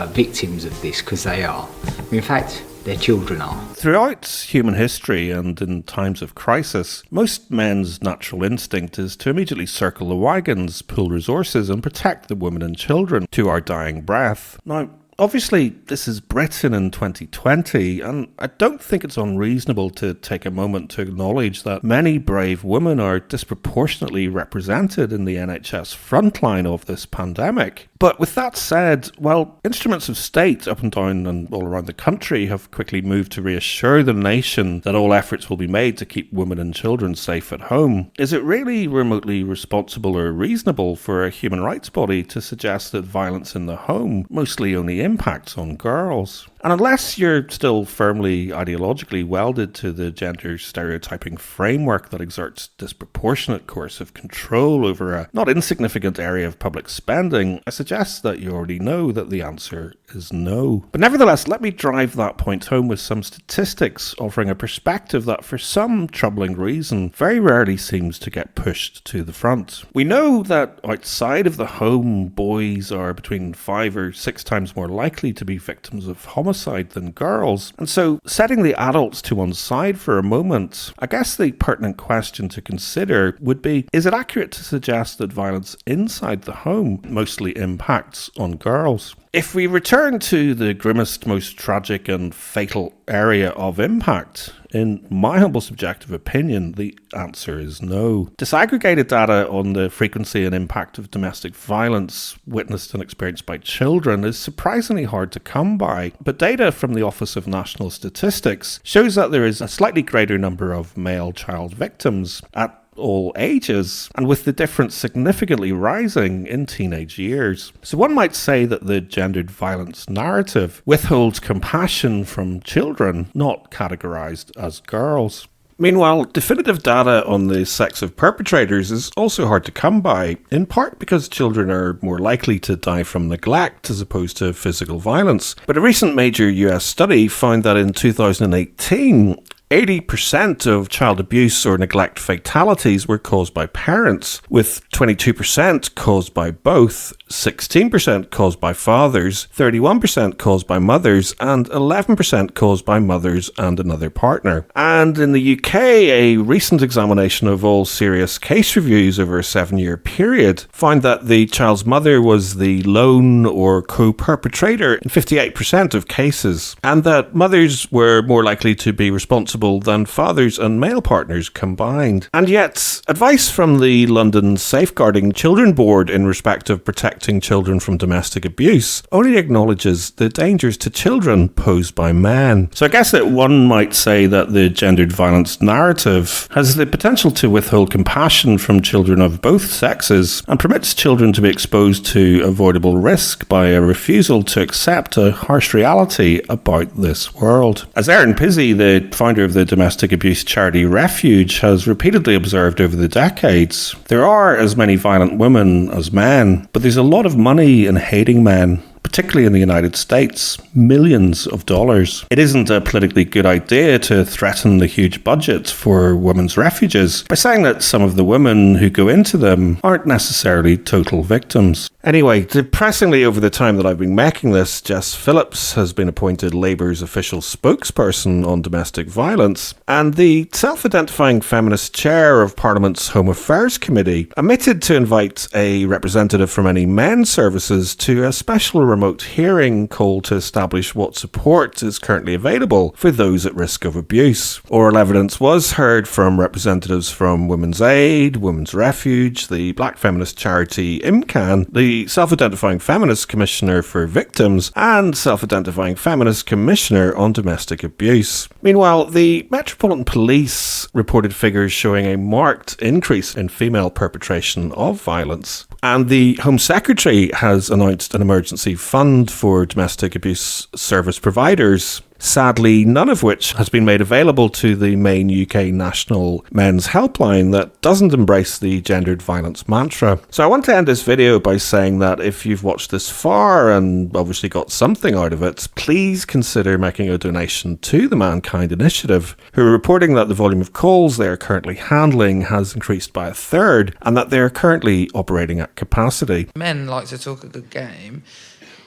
victims of this, because they are. In fact, their children are. Throughout human history and in times of crisis, most men's natural instinct is to immediately circle the wagons, pool resources and protect the women and children to our dying breath. Now, obviously, this is Britain in 2020, and I don't think it's unreasonable to take a moment to acknowledge that many brave women are disproportionately represented in the NHS frontline of this pandemic. But with that said, while instruments of state up and down and all around the country have quickly moved to reassure the nation that all efforts will be made to keep women and children safe at home, is it really remotely responsible or reasonable for a human rights body to suggest that violence in the home mostly only impacts on girls? And unless you're still firmly ideologically welded to the gender stereotyping framework that exerts disproportionate coercive control over a not insignificant area of public spending, I suggest that you already know that the answer is no. But nevertheless, let me drive that point home with some statistics offering a perspective that for some troubling reason very rarely seems to get pushed to the front. We know that outside of the home, boys are between 5 or 6 times more likely to be victims of homicide than girls. And so, setting the adults to one side for a moment, I guess the pertinent question to consider would be, is it accurate to suggest that violence inside the home mostly impacts on girls? If we return to the grimmest, most tragic and fatal area of impact, in my humble subjective opinion, the answer is no. Disaggregated data on the frequency and impact of domestic violence witnessed and experienced by children is surprisingly hard to come by, but data from the Office of National Statistics shows that there is a slightly greater number of male child victims at all ages, and with the difference significantly rising in teenage years. So one might say that the gendered violence narrative withholds compassion from children not categorized as girls. Meanwhile, definitive data on the sex of perpetrators is also hard to come by, in part because children are more likely to die from neglect as opposed to physical violence. But a recent major US study found that in 2018, 80% of child abuse or neglect fatalities were caused by parents, with 22% caused by both, 16% caused by fathers, 31% caused by mothers, and 11% caused by mothers and another partner. And in the UK, a recent examination of all serious case reviews over a 7-year period found that the child's mother was the lone or co-perpetrator in 58% of cases, and that mothers were more likely to be responsible than fathers and male partners combined. And yet, advice from the London Safeguarding Children Board in respect of protecting children from domestic abuse only acknowledges the dangers to children posed by men. So I guess that one might say that the gendered violence narrative has the potential to withhold compassion from children of both sexes and permits children to be exposed to avoidable risk by a refusal to accept a harsh reality about this world. As Erin Pizzey, the founder of the domestic abuse charity Refuge, has repeatedly observed over the decades, there are as many violent women as men, but there's a lot of money in hating men, particularly in the United States, millions of dollars. It isn't a politically good idea to threaten the huge budgets for women's refuges by saying that some of the women who go into them aren't necessarily total victims. Anyway, depressingly over the time that I've been making this, Jess Phillips has been appointed Labour's official spokesperson on domestic violence, and the self-identifying feminist chair of Parliament's Home Affairs Committee omitted to invite a representative from any men's services to a special remote hearing called to establish what support is currently available for those at risk of abuse. Oral evidence was heard from representatives from Women's Aid, Women's Refuge, the black feminist charity IMCAN, the Self-Identifying Feminist Commissioner for Victims, and Self-Identifying Feminist Commissioner on Domestic Abuse. Meanwhile, the Metropolitan Police reported figures showing a marked increase in female perpetration of violence. And the Home Secretary has announced an emergency fund for domestic abuse service providers. sadly none of which has been made available to the main UK national men's helpline that doesn't embrace the gendered violence mantra. So I want to end this video by saying that if you've watched this far and obviously got something out of it, please consider making a donation to the Mankind Initiative, who are reporting that the volume of calls they are currently handling has increased by a third and that they are currently operating at capacity. Men like to talk a good game,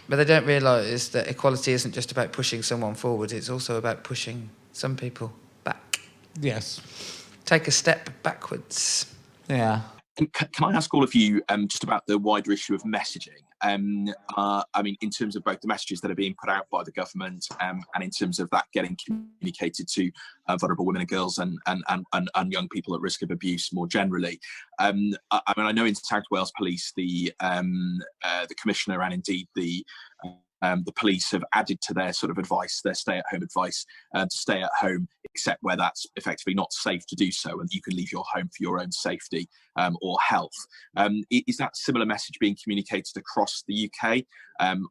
but they don't realise that equality isn't just about pushing someone forward, it's also about pushing some people back. Yes. Take a step backwards. Yeah. Can I ask all of you just about the wider issue of messaging? I mean, in terms of both the messages that are being put out by the government and in terms of that getting communicated to vulnerable women and girls and young people at risk of abuse more generally. I mean, I know in South Wales Police, the Commissioner and indeed the police have added to their sort of advice, their stay-at-home advice, to stay at home, except where that's effectively not safe to do so, and you can leave your home for your own safety or health. Is that similar message being communicated across the UK,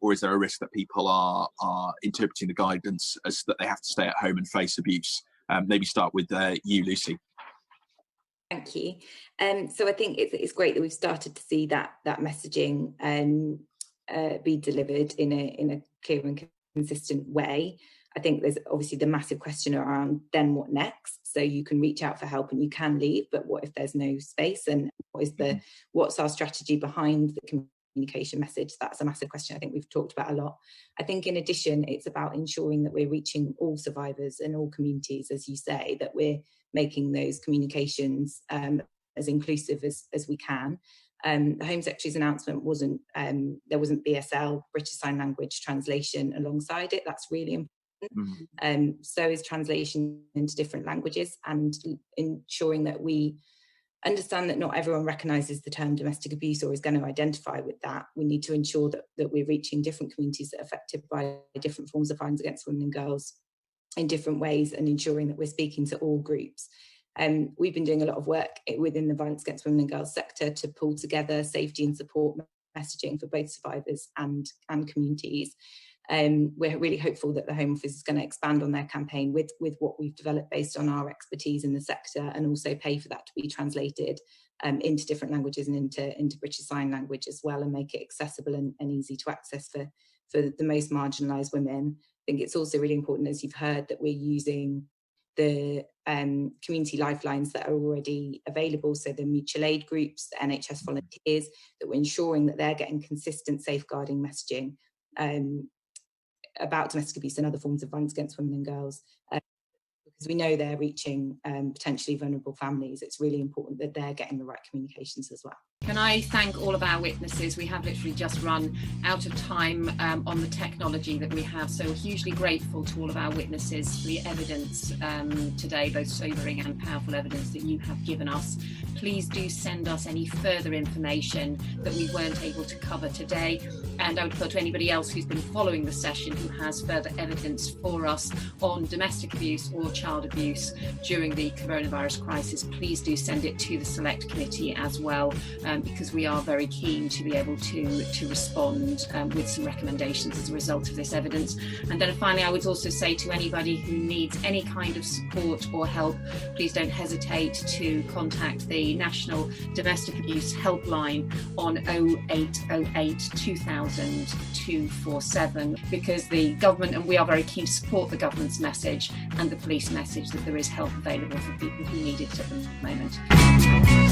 or is there a risk that people are interpreting the guidance as that they have to stay at home and face abuse? Maybe start with you, Lucy. Thank you. So I think it's great that we've started to see that messaging be delivered in a clear and consistent way. I think there's obviously the massive question around then what next. So you can reach out for help and you can leave, but what if there's no space, and what's our strategy behind the communication message? That's a massive question I think we've talked about a lot. I think in addition, it's about ensuring that we're reaching all survivors and all communities, as you say, that we're making those communications as inclusive as we can. The Home Secretary's announcement wasn't, there wasn't BSL, British Sign Language translation alongside it. That's really important. So is translation into different languages, and ensuring that we understand that not everyone recognises the term domestic abuse or is going to identify with that. We need to ensure that we're reaching different communities that are affected by different forms of violence against women and girls in different ways, and ensuring that we're speaking to all groups. We've been doing a lot of work within the violence against women and girls sector to pull together safety and support messaging for both survivors and communities. We're really hopeful that the Home Office is going to expand on their campaign with what we've developed based on our expertise in the sector, and also pay for that to be translated into different languages and into British Sign Language as well, and make it accessible and easy to access for the most marginalised women. I think it's also really important, as you've heard, that we're using the community lifelines that are already available, so the mutual aid groups, the NHS volunteers, that we're ensuring that they're getting consistent safeguarding messaging about domestic abuse and other forms of violence against women and girls, because we know they're reaching potentially vulnerable families. It's really important that they're getting the right communications as well. Can I thank all of our witnesses? We have literally just run out of time on the technology that we have, so hugely grateful to all of our witnesses for the evidence today, both sobering and powerful evidence that you have given us. Please do send us any further information that we weren't able to cover today, and I would appeal to anybody else who's been following the session who has further evidence for us on domestic abuse or child abuse during the coronavirus crisis. Please do send it to the Select Committee as well, because we are very keen to be able to respond with some recommendations as a result of this evidence. And then finally, I would also say to anybody who needs any kind of support or help, please don't hesitate to contact the National Domestic Abuse Helpline on 0808 2000 247, because the government, and we are very keen to support the government's message and the police message, that there is help available for people who need it at the moment.